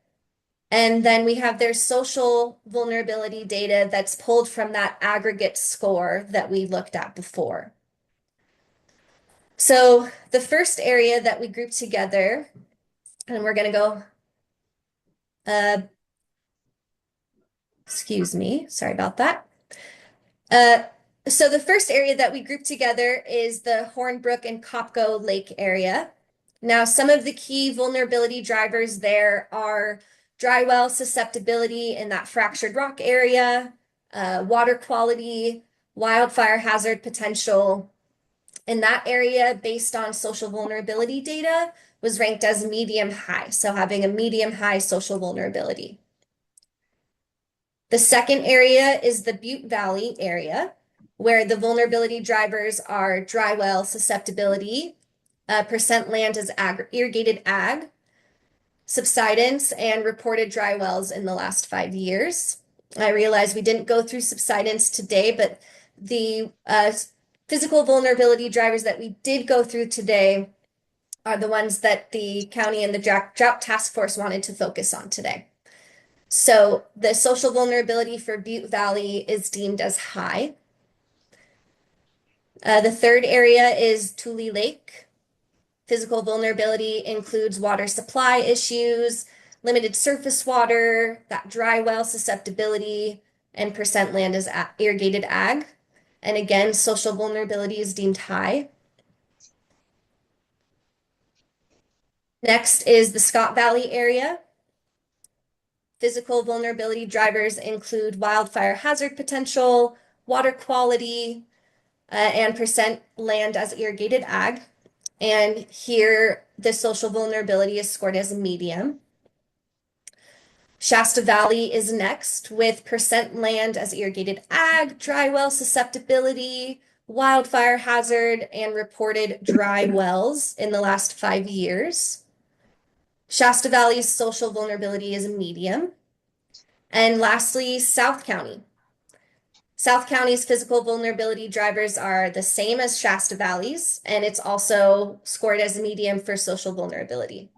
And then we have their social vulnerability data that's pulled from that aggregate score that we looked at before. So the first area that we grouped together, and we're going to go, excuse me, sorry about that. So the first area that we grouped together is the Hornbrook and Copco Lake area, Now, some of the key vulnerability drivers there are dry well susceptibility in that fractured rock area, water quality, wildfire hazard potential. In that area, based on social vulnerability data, was ranked as medium high, so having a medium high social vulnerability. The second area is the Butte Valley area, where the vulnerability drivers are dry well susceptibility, percent land as irrigated ag, subsidence, and reported dry wells in the last 5 years. I realize we didn't go through subsidence today, but the physical vulnerability drivers that we did go through today are the ones that the county and the drought task force wanted to focus on today. So the social vulnerability for Butte Valley is deemed as high. The third area is Tule Lake. Physical vulnerability includes water supply issues, limited surface water, that dry well susceptibility, and percent land as irrigated ag. And again, social vulnerability is deemed high. Next is the Scott Valley area. Physical vulnerability drivers include wildfire hazard potential, water quality, and percent land as irrigated ag. And here, the social vulnerability is scored as a medium. Shasta Valley is next with percent land as irrigated ag, dry well susceptibility, wildfire hazard, and reported dry wells in the last 5 years. Shasta Valley's social vulnerability is a medium. And lastly, South County. South County's physical vulnerability drivers are the same as Shasta Valley's, and it's also scored as a medium for social vulnerability.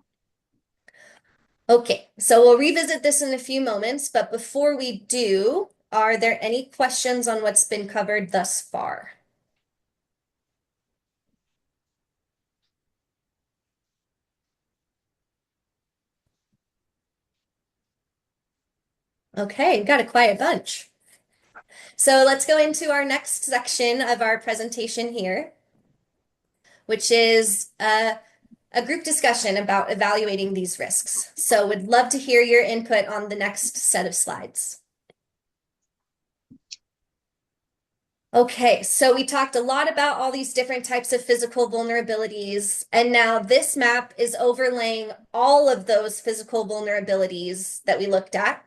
Okay, so we'll revisit this in a few moments, but before we do, are there any questions on what's been covered thus far? Okay, got a quiet bunch. So let's go into our next section of our presentation here, which is a group discussion about evaluating these risks. So would love to hear your input on the next set of slides. Okay, so we talked a lot about all these different types of physical vulnerabilities, and now this map is overlaying all of those physical vulnerabilities that we looked at.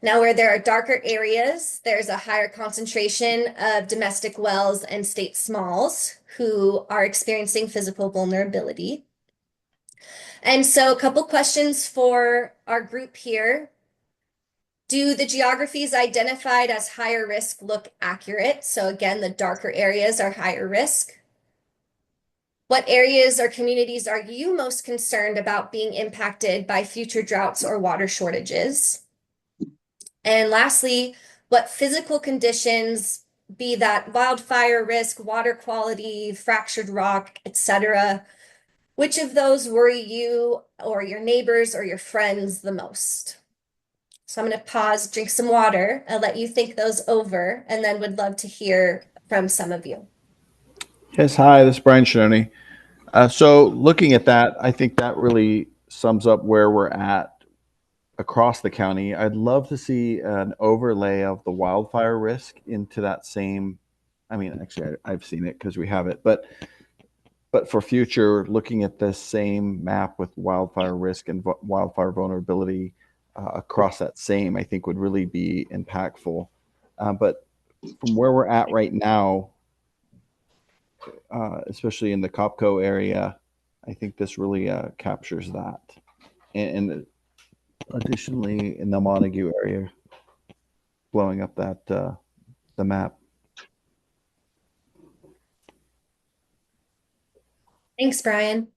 Now, where there are darker areas, there's a higher concentration of domestic wells and state smalls who are experiencing physical vulnerability. And so a couple questions for our group here. Do the geographies identified as higher risk look accurate? So again, the darker areas are higher risk. What areas or communities are you most concerned about being impacted by future droughts or water shortages? And lastly, what physical conditions, be that wildfire risk, water quality, fractured rock, etc., which of those worry you or your neighbors or your friends the most? So I'm going to pause, drink some water, and let you think those over, and then would love to hear from some of you. Yes, hi, this is Brian Shoney. So looking at that, I think that really sums up where we're at across the county. I'd love to see an overlay of the wildfire risk into that same, I mean, actually, I've seen it because we have it, but for future, looking at this same map with wildfire risk and wildfire vulnerability across that same, I think would really be impactful. But from where we're at right now, especially in the Copco area, I think this really captures that. And additionally, in the Montague area, blowing up that the map. Thanks, Brian.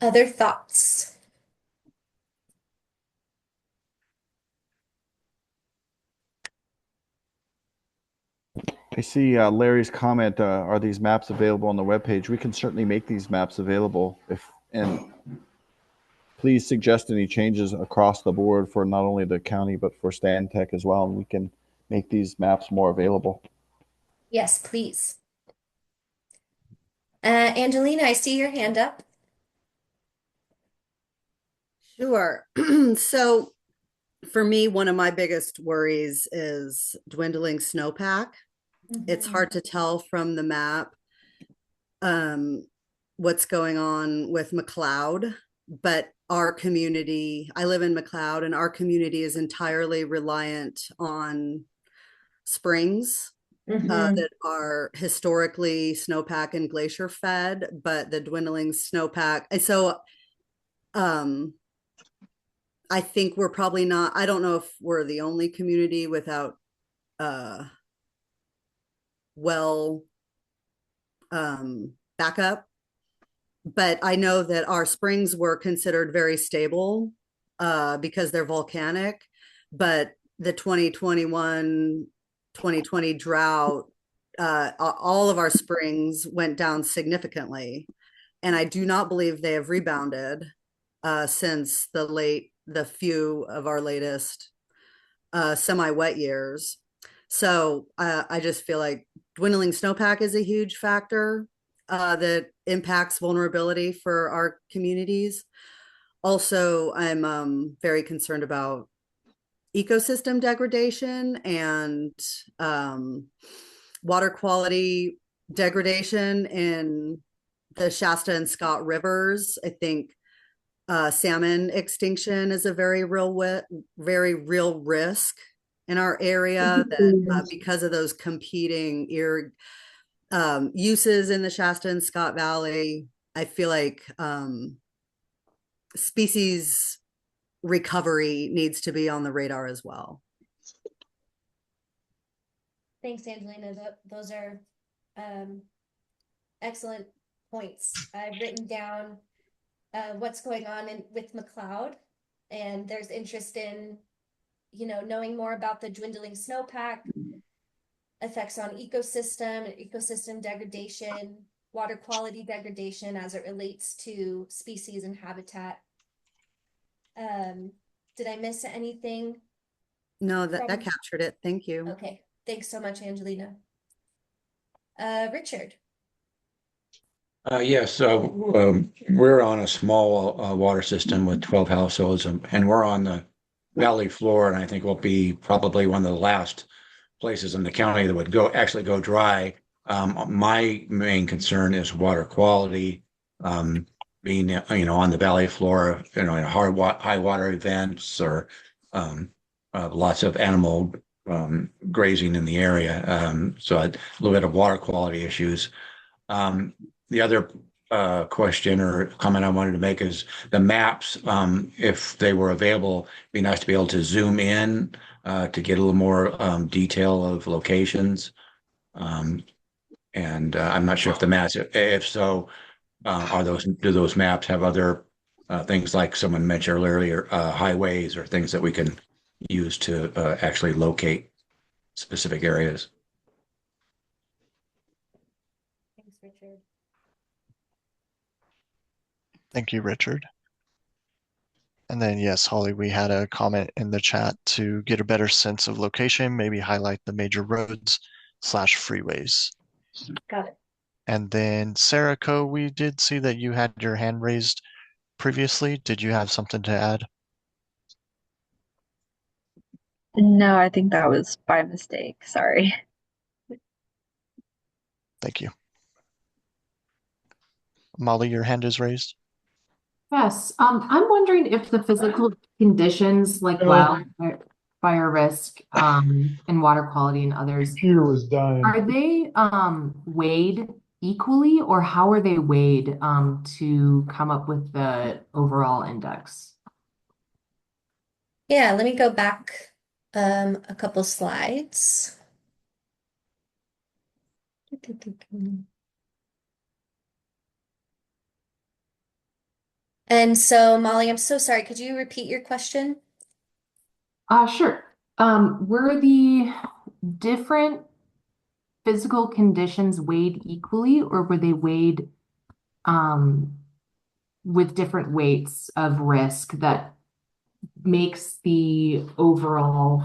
Other thoughts? I see Larry's comment. Are these maps available on the webpage? We can certainly make these maps available and please suggest any changes across the board for not only the county but for Stantec as well, and we can make these maps more available. Yes, please. Angelina, I see your hand up. Sure. So for me, one of my biggest worries is dwindling snowpack. It's hard to tell from the map what's going on with McLeod, but our community, I live in McLeod, and our community is entirely reliant on springs that are historically snowpack and glacier fed, but the dwindling snowpack. And so I think we're probably not, I don't know if we're the only community without well backup, but I know that our springs were considered very stable because they're volcanic, but the 2020 drought, all of our springs went down significantly. And I do not believe they have rebounded since the few of our latest semi-wet years. So I just feel like dwindling snowpack is a huge factor that impacts vulnerability for our communities. Also, I'm very concerned about ecosystem degradation and water quality degradation in the Shasta and Scott rivers. I think salmon extinction is a very real risk in our area that because of those competing uses in the Shasta and Scott Valley, I feel like species recovery needs to be on the radar as well. Thanks, Angelina. Those are excellent points. I've written down what's going on with McLeod, and there's interest in, knowing more about the dwindling snowpack, effects on ecosystem degradation, water quality degradation as it relates to species and habitat. Did I miss anything? No, that captured it. Thank you. Okay, thanks so much, Angelina. Richard. Yes, we're on a small water system with 12 households, and we're on the valley floor, and I think we'll be probably one of the last places in the county that would actually go dry. My main concern is water quality, being on the valley floor, in high water events or lots of animal grazing in the area. So a little bit of water quality issues. The other question or comment I wanted to make is the maps, if they were available, it'd be nice to be able to zoom in to get a little more detail of locations. And I'm not sure if the maps, if so, do those maps have other things like someone mentioned earlier, highways or things that we can use to actually locate specific areas? Thanks, Richard. Thank you, Richard. And then, yes, Holly, we had a comment in the chat to get a better sense of location, maybe highlight the major roads / freeways. Got it. And then, Sarah Coe, we did see that you had your hand raised previously. Did you have something to add? No, I think that was by mistake. Sorry. Thank you. Molly, your hand is raised. Yes, I'm wondering if the physical conditions like wildfire risk, and water quality and others, Computer was dying. are they weighed equally, or how are they weighed to come up with the overall index? Yeah, let me go back a couple slides. And so, Molly, I'm so sorry. Could you repeat your question? Sure. Were the different physical conditions weighed equally, or were they weighed with different weights of risk that makes the overall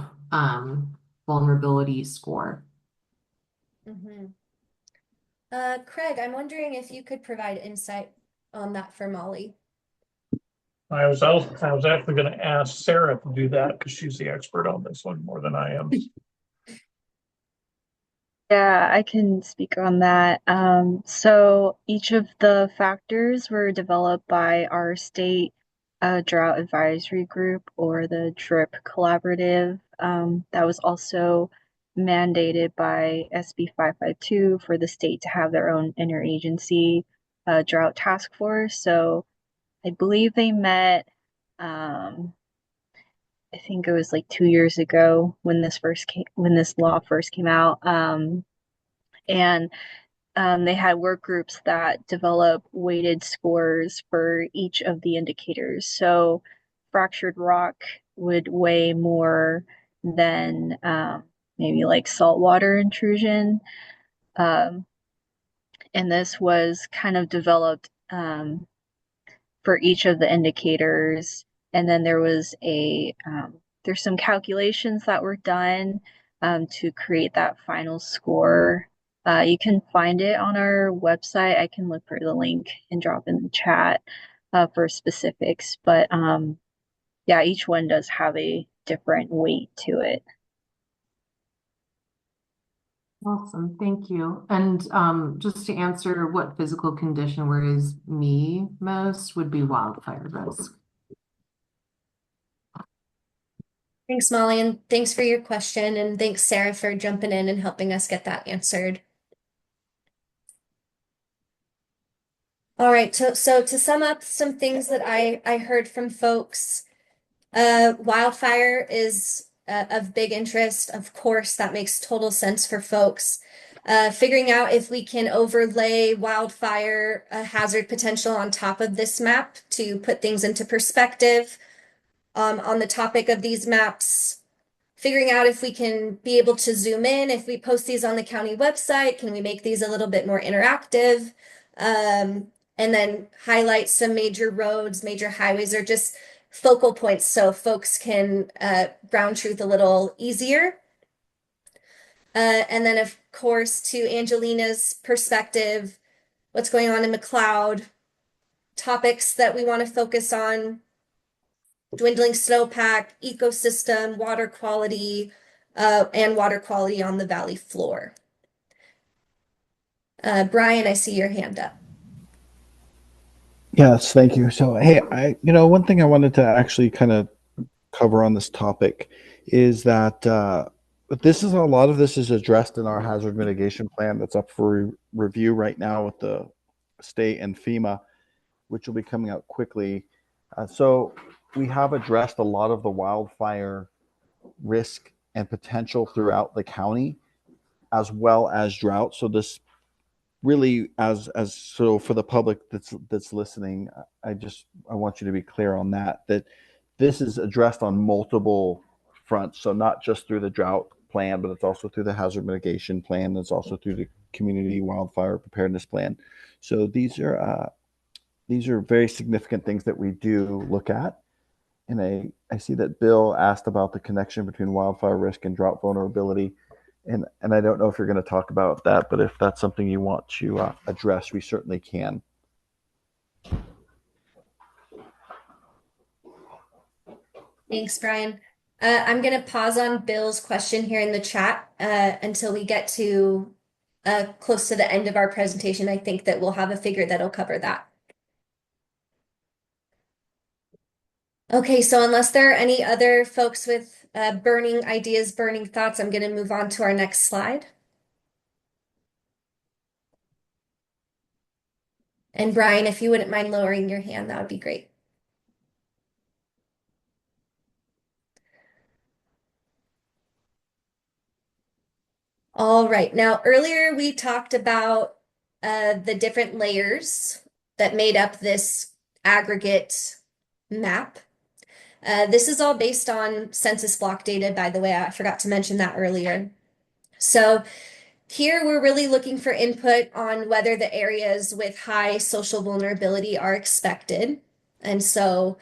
vulnerability score? Craig, I'm wondering if you could provide insight on that for Molly. I was actually going to ask Sarah to do that because she's the expert on this one more than I am. Yeah, I can speak on that. So each of the factors were developed by our state drought advisory group or the DRIP collaborative. That was also mandated by SB 552 for the state to have their own interagency drought task force. So I believe they met, I think it was like 2 years ago when when this law first came out. And they had work groups that develop weighted scores for each of the indicators. So fractured rock would weigh more than maybe like saltwater intrusion. Um, and this was kind of developed for each of the indicators. And then there's some calculations that were done to create that final score. You can find it on our website. I can look for the link and drop in the chat for specifics. But yeah, each one does have a different weight to it. Awesome, thank you. And just to answer what physical condition worries me most would be wildfire risk. Thanks, Molly, and thanks for your question, and thanks, Sarah, for jumping in and helping us get that answered. All right, so to sum up some things that I heard from folks, wildfire is of big interest. Of course, that makes total sense for folks. Figuring out if we can overlay wildfire hazard potential on top of this map to put things into perspective. On the topic of these maps, figuring out if we can be able to zoom in. If we post these on the county website, can we make these a little bit more interactive? And then highlight some major roads, major highways, or just focal points so folks can ground truth a little easier. And then, of course, to Angelina's perspective, what's going on in McLeod, topics that we want to focus on, dwindling snowpack, ecosystem, water quality, and water quality on the valley floor. Brian, I see your hand up. Yes, thank you. So, hey, one thing I wanted to actually kind of cover on this topic is that a lot of this is addressed in our hazard mitigation plan that's up for review right now with the state and FEMA, which will be coming out quickly. So we have addressed a lot of the wildfire risk and potential throughout the county, as well as drought. So this really, so for the public that's listening, I want you to be clear on that this is addressed on multiple fronts. So not just through the drought plan, but it's also through the hazard mitigation plan. It's also through the community wildfire preparedness plan. So these are very significant things that we do look at. And I see that Bill asked about the connection between wildfire risk and drought vulnerability. And I don't know if you're going to talk about that, but if that's something you want to address, we certainly can. Thanks, Brian. I'm going to pause on Bill's question here in the chat until we get to close to the end of our presentation. I think that we'll have a figure that'll cover that. Okay, so unless there are any other folks with burning ideas, burning thoughts, I'm going to move on to our next slide. And Brian, if you wouldn't mind lowering your hand, that would be great. All right, now earlier we talked about the different layers that made up this aggregate map. This is all based on census block data, by the way. I forgot to mention that earlier. So here we're really looking for input on whether the areas with high social vulnerability are expected. And so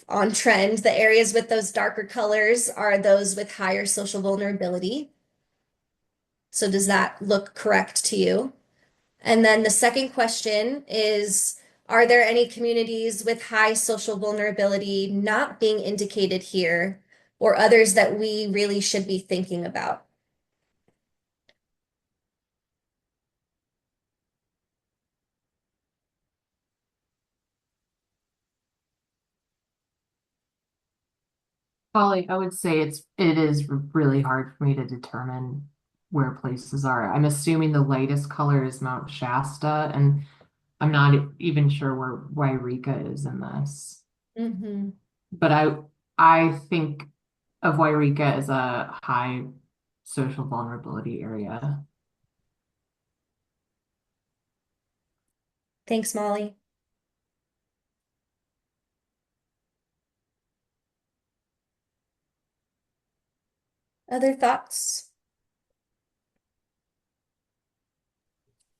on trend, the areas with those darker colors are those with higher social vulnerability. So does that look correct to you? And then the second question is, are there any communities with high social vulnerability not being indicated here, or others that we really should be thinking about? Holly, I would say it is really hard for me to determine where places are. I'm assuming the lightest color is Mount Shasta, and I'm not even sure where Wairika is in this. Mm-hmm. But I think of Wairika as a high social vulnerability area. Thanks, Molly. Other thoughts?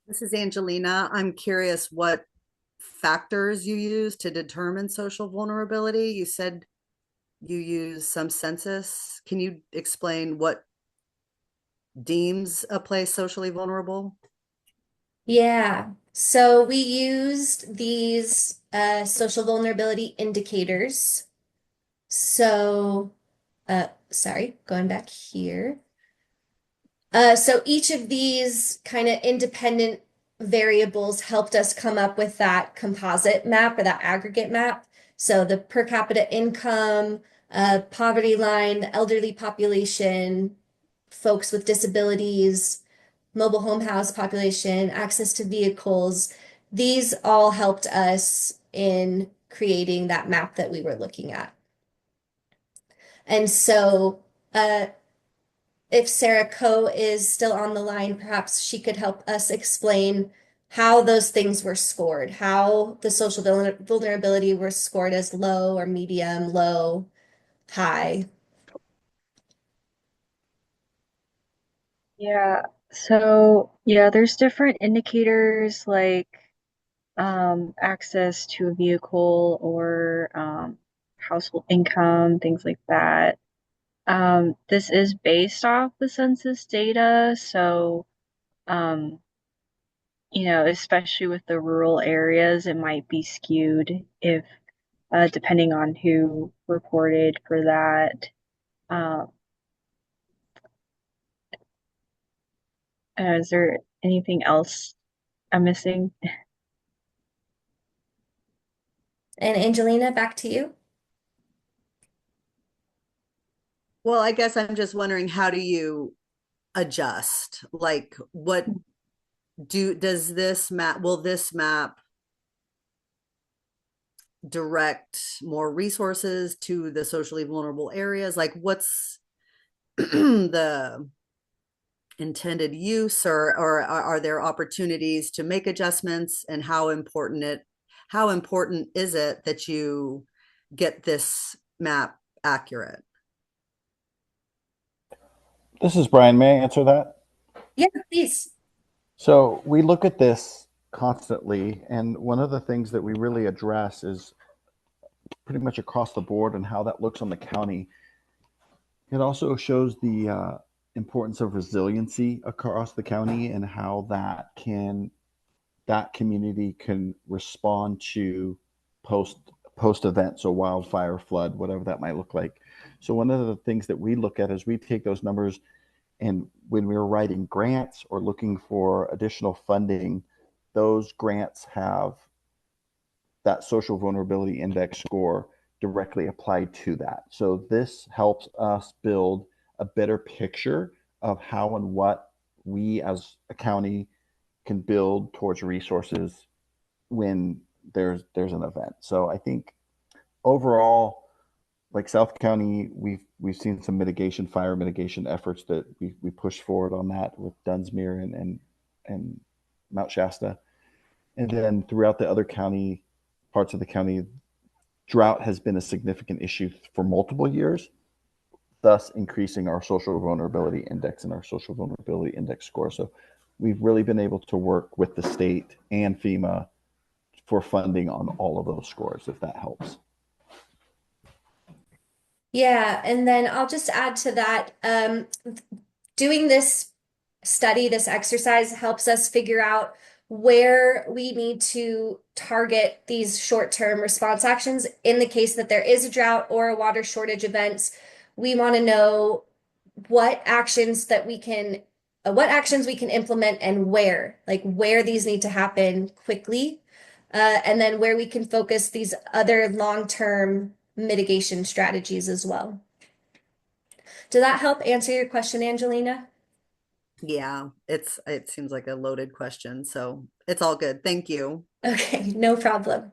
This is Angelina. I'm curious what factors you use to determine social vulnerability. You said you use some census. Can you explain what deems a place socially vulnerable? Yeah, so we used these social vulnerability indicators. So, sorry, going back here. So each of these kind of independent variables helped us come up with that composite map or that aggregate map. So the per capita income, poverty line, the elderly population, folks with disabilities, mobile home house population, access to vehicles. These all helped us in creating that map that we were looking at. And so, if Sarah Coe is still on the line, perhaps she could help us explain how those things were scored, how the social vulnerability were scored as low or medium, low, high. Yeah, so yeah, there's different indicators like access to a vehicle or household income, things like that. This is based off the census data, so um, especially with the rural areas, it might be skewed if depending on who reported for that. Um, is there anything else I'm missing? And Angelina, back to you. Well, I guess I'm just wondering, how do you adjust? Like, what does this map, will this map direct more resources to the socially vulnerable areas? Like, what's the intended use, or are there opportunities to make adjustments, and how important is it that you get this map accurate? This is Brian. May I answer that? Yeah, please. So we look at this constantly, and one of the things that we really address is pretty much across the board and how that looks on the county. It also shows the importance of resiliency across the county and how that community can respond to post post event, so wildfire, flood, whatever that might look like. So one of the things that we look at is we take those numbers, and when we're writing grants or looking for additional funding, those grants have that social vulnerability index score directly applied to that. So this helps us build a better picture of how and what we as a county can build towards resources when there's an event. So I think overall, like South County, we've seen some fire mitigation efforts that we pushed forward on that with Dunsmuir and Mount Shasta. And then throughout the other parts of the county, drought has been a significant issue for multiple years, thus increasing our social vulnerability index and our social vulnerability index score. So we've really been able to work with the state and FEMA for funding on all of those scores, if that helps. Yeah, and then I'll just add to that, doing this study, this exercise helps us figure out where we need to target these short-term response actions in the case that there is a drought or a water shortage event. We want to know what actions we can implement and where these need to happen quickly, and then where we can focus these other long-term mitigation strategies as well. Did that help answer your question, Angelina? Yeah, it seems like a loaded question, so it's all good. Thank you. Okay, no problem.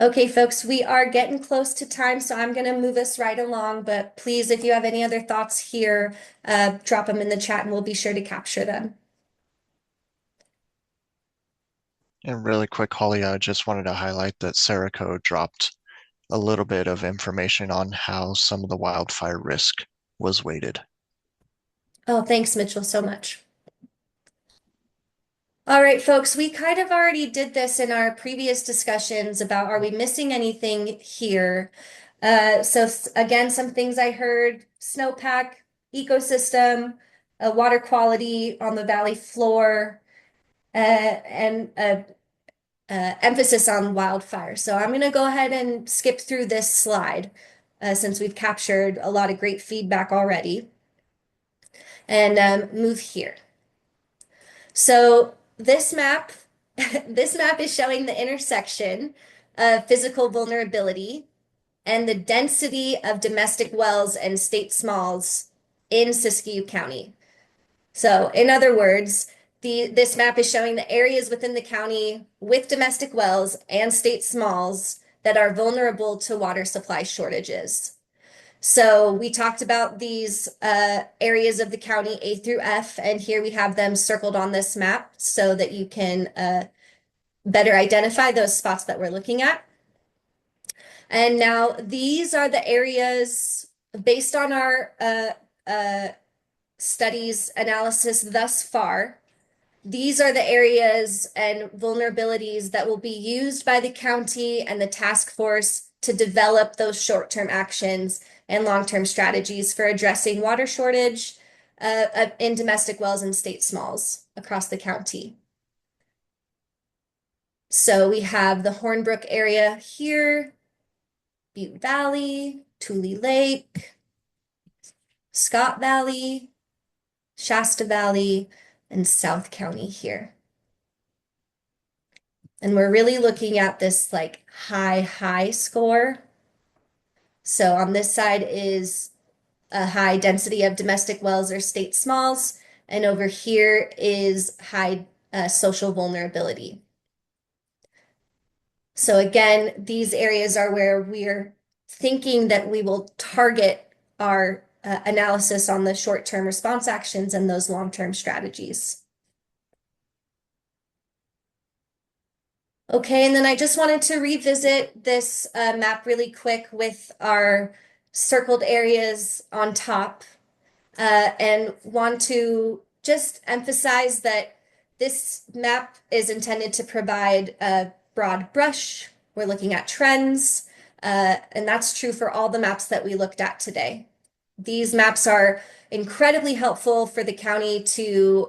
Okay, folks, we are getting close to time, so I'm going to move us right along. But please, if you have any other thoughts here, drop them in the chat and we'll be sure to capture them. And really quick, Holly, I just wanted to highlight that Serico dropped a little bit of information on how some of the wildfire risk was weighted. Oh, thanks, Mitchell, so much. All right, folks, we kind of already did this in our previous discussions about are we missing anything here? So again, some things I heard: snowpack, ecosystem, water quality on the valley floor, and emphasis on wildfire. So I'm going to go ahead and skip through this slide since we've captured a lot of great feedback already, and move here. So this map, this map is showing the intersection of physical vulnerability and the density of domestic wells and state smalls in Siskiyou County. So in other words, this map is showing the areas within the county with domestic wells and state smalls that are vulnerable to water supply shortages. So we talked about these areas of the county A through F, and here we have them circled on this map so that you can better identify those spots that we're looking at. And now these are the areas based on our studies analysis thus far. These are the areas and vulnerabilities that will be used by the county and the task force to develop those short-term actions and long-term strategies for addressing water shortage in domestic wells and state smalls across the county. So we have the Hornbrook area here, Butte Valley, Tule Lake, Scott Valley, Shasta Valley, and South County here. And we're really looking at this like high score. So on this side is a high density of domestic wells or state smalls, and over here is high social vulnerability. So again, these areas are where we're thinking that we will target our analysis on the short-term response actions and those long-term strategies. Okay, and then I just wanted to revisit this map really quick with our circled areas on top, and want to just emphasize that this map is intended to provide a broad brush. We're looking at trends, and that's true for all the maps that we looked at today. These maps are incredibly helpful for the county to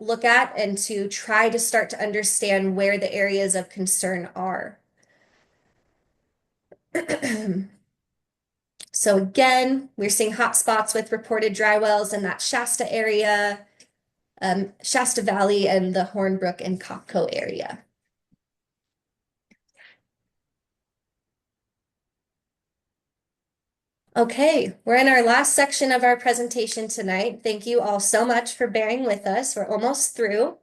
look at and to try to start to understand where the areas of concern are. So again, we're seeing hot spots with reported dry wells in that Shasta area, Shasta Valley, and the Hornbrook and Copco area. Okay, we're in our last section of our presentation tonight. Thank you all so much for bearing with us. We're almost through.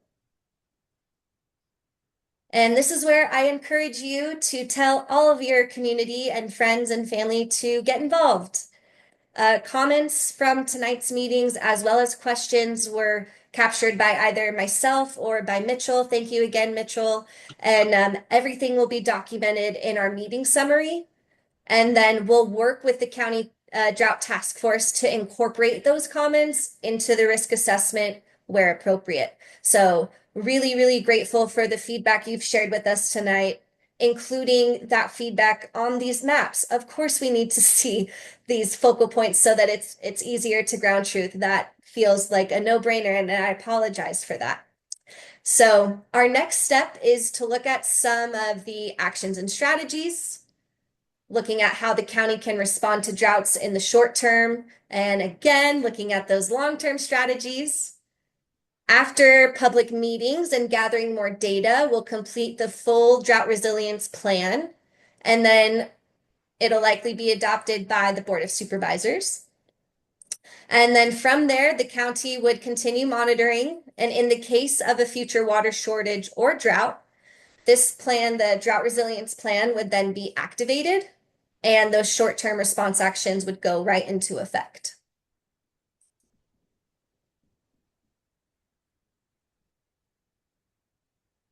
And this is where I encourage you to tell all of your community and friends and family to get involved. Comments from tonight's meetings, as well as questions, were captured by either myself or by Mitchell. Thank you again, Mitchell. And everything will be documented in our meeting summary. And then we'll work with the county drought task force to incorporate those comments into the risk assessment where appropriate. So really, really grateful for the feedback you've shared with us tonight. including that feedback on these maps. Of course, we need to see these focal points so that it's easier to ground truth. That feels like a no-brainer, and I apologize for that. So our next step is to look at some of the actions and strategies, looking at how the county can respond to droughts in the short term, and again, looking at those long-term strategies. After public meetings and gathering more data, we'll complete the full drought resilience plan, and then it'll likely be adopted by the Board of Supervisors. And then from there, the county would continue monitoring, and in the case of a future water shortage or drought, this plan, the drought resilience plan, would then be activated, and those short-term response actions would go right into effect.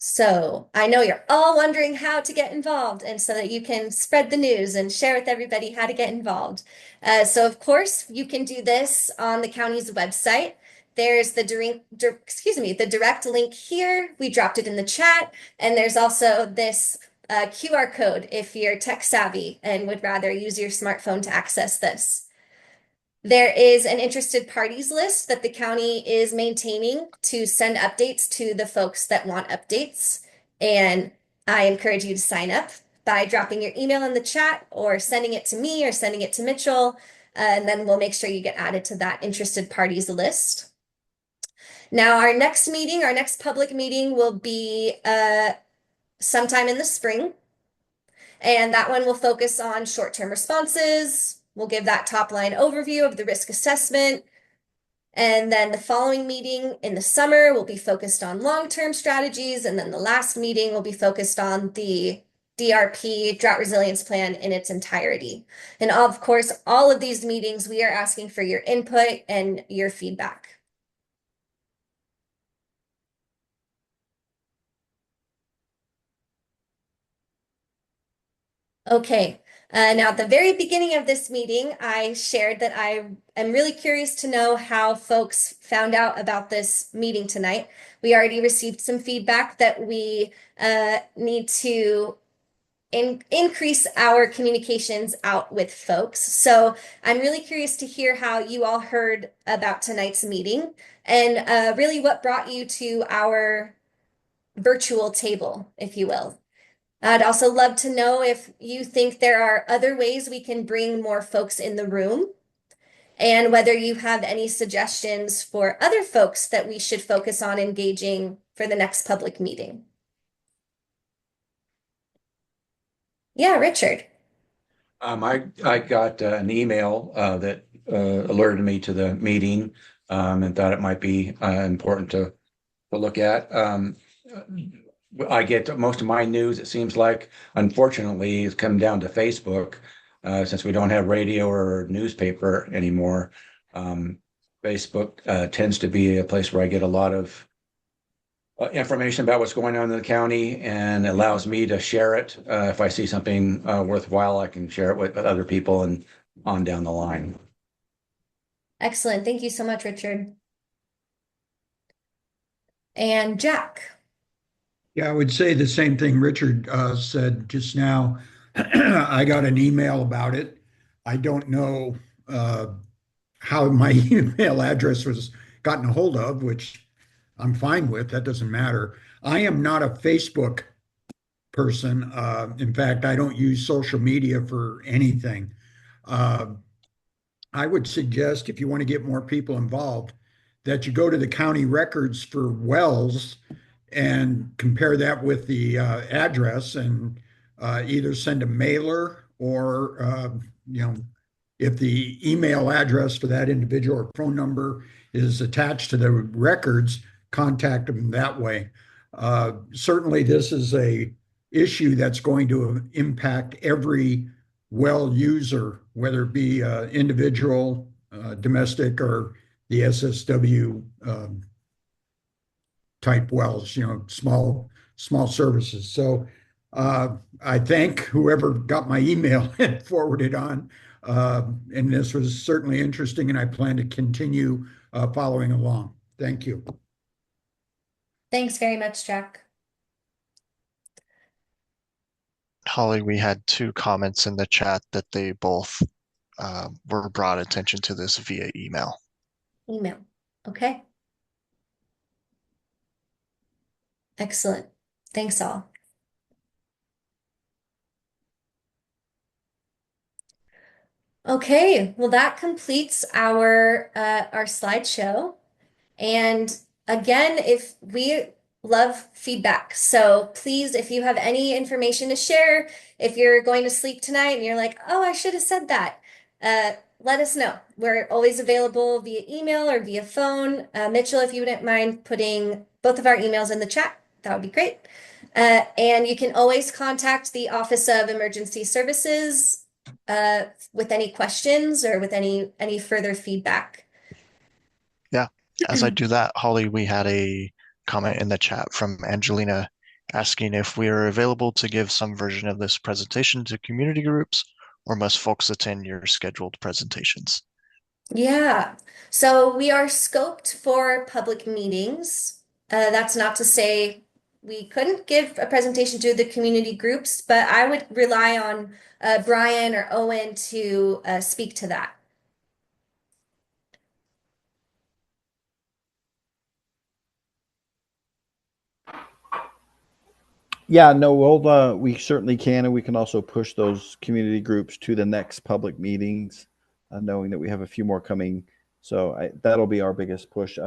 So I know you're all wondering how to get involved, and so that you can spread the news and share with everybody how to get involved. So of course, you can do this on the county's website. There's the direct link here. We dropped it in the chat, and there's also this QR code if you're tech savvy and would rather use your smartphone to access this. There is an interested parties list that the county is maintaining to send updates to the folks that want updates. And I encourage you to sign up by dropping your email in the chat or sending it to me or sending it to Mitchell. And then we'll make sure you get added to that interested parties list. Now, our next public meeting will be sometime in the spring. And that one will focus on short-term responses. We'll give that top-line overview of the risk assessment. And then the following meeting in the summer will be focused on long-term strategies. And then the last meeting will be focused on the DRP, Drought Resilience Plan, in its entirety. And of course, all of these meetings, we are asking for your input and your feedback. Okay. Now, at the very beginning of this meeting, I shared that I am really curious to know how folks found out about this meeting tonight. We already received some feedback that we need to increase our communications out with folks. So I'm really curious to hear how you all heard about tonight's meeting and really what brought you to our virtual table, if you will. I'd also love to know if you think there are other ways we can bring more folks in the room, and whether you have any suggestions for other folks that we should focus on engaging for the next public meeting. Yeah, Richard. I got an email that alerted me to the meeting and thought it might be important to look at. I get most of my news, it seems like, unfortunately, has come down to Facebook since we don't have radio or newspaper anymore. Facebook tends to be a place where I get a lot of information about what's going on in the county and allows me to share it. If I see something worthwhile, I can share it with other people and on down the line. Excellent. Thank you so much, Richard. And Jack. Yeah, I would say the same thing Richard said just now. I got an email about it. I don't know how my email address was gotten a hold of, which I'm fine with. That doesn't matter. I am not a Facebook person. In fact, I don't use social media for anything. I would suggest if you want to get more people involved, that you go to the county records for wells and compare that with the address and either send a mailer or, if the email address for that individual or phone number is attached to the records, contact them that way. Certainly, this is a issue that's going to impact every well user, whether it be individual, domestic, or the SSW type wells, small services. So I thank whoever got my email and forwarded on. And this was certainly interesting, and I plan to continue following along. Thank you. Thanks very much, Jack. Holly, we had two comments in the chat that they both were brought attention to this via email. Email. Okay. Excellent. Thanks all. Okay, well that completes our slideshow. And again, if we love feedback, so please, if you have any information to share, if you're going to sleep tonight and you're like, oh, I should have said that, let us know. We're always available via email or via phone. Mitchell, if you wouldn't mind putting both of our emails in the chat, that would be great. And you can always contact the Office of Emergency Services with any questions or with any further feedback. Yeah, as I do that, Holly, we had a comment in the chat from Angelina asking if we are available to give some version of this presentation to community groups, or must folks attend your scheduled presentations? Yeah, so we are scoped for public meetings. That's not to say we couldn't give a presentation to the community groups, but I would rely on Brian or Owen to speak to that. Yeah, no, we certainly can, and we can also push those community groups to the next public meetings, knowing that we have a few more coming. So that'll be our biggest push.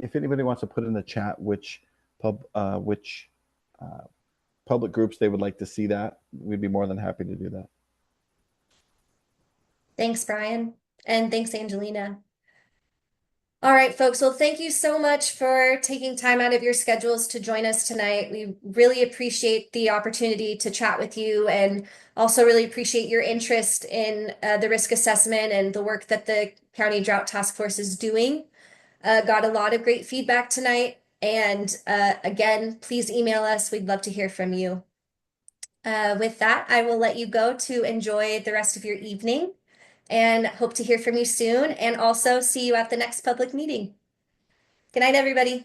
If anybody wants to put in the chat which public groups they would like to see that, we'd be more than happy to do that. Thanks, Brian, and thanks, Angelina. All right, folks. Well, thank you so much for taking time out of your schedules to join us tonight. We really appreciate the opportunity to chat with you and also really appreciate your interest in the risk assessment and the work that the County Drought Task Force is doing. Got a lot of great feedback tonight. And again, please email us. We'd love to hear from you. With that, I will let you go to enjoy the rest of your evening. And hope to hear from you soon and also see you at the next public meeting. Good night, everybody.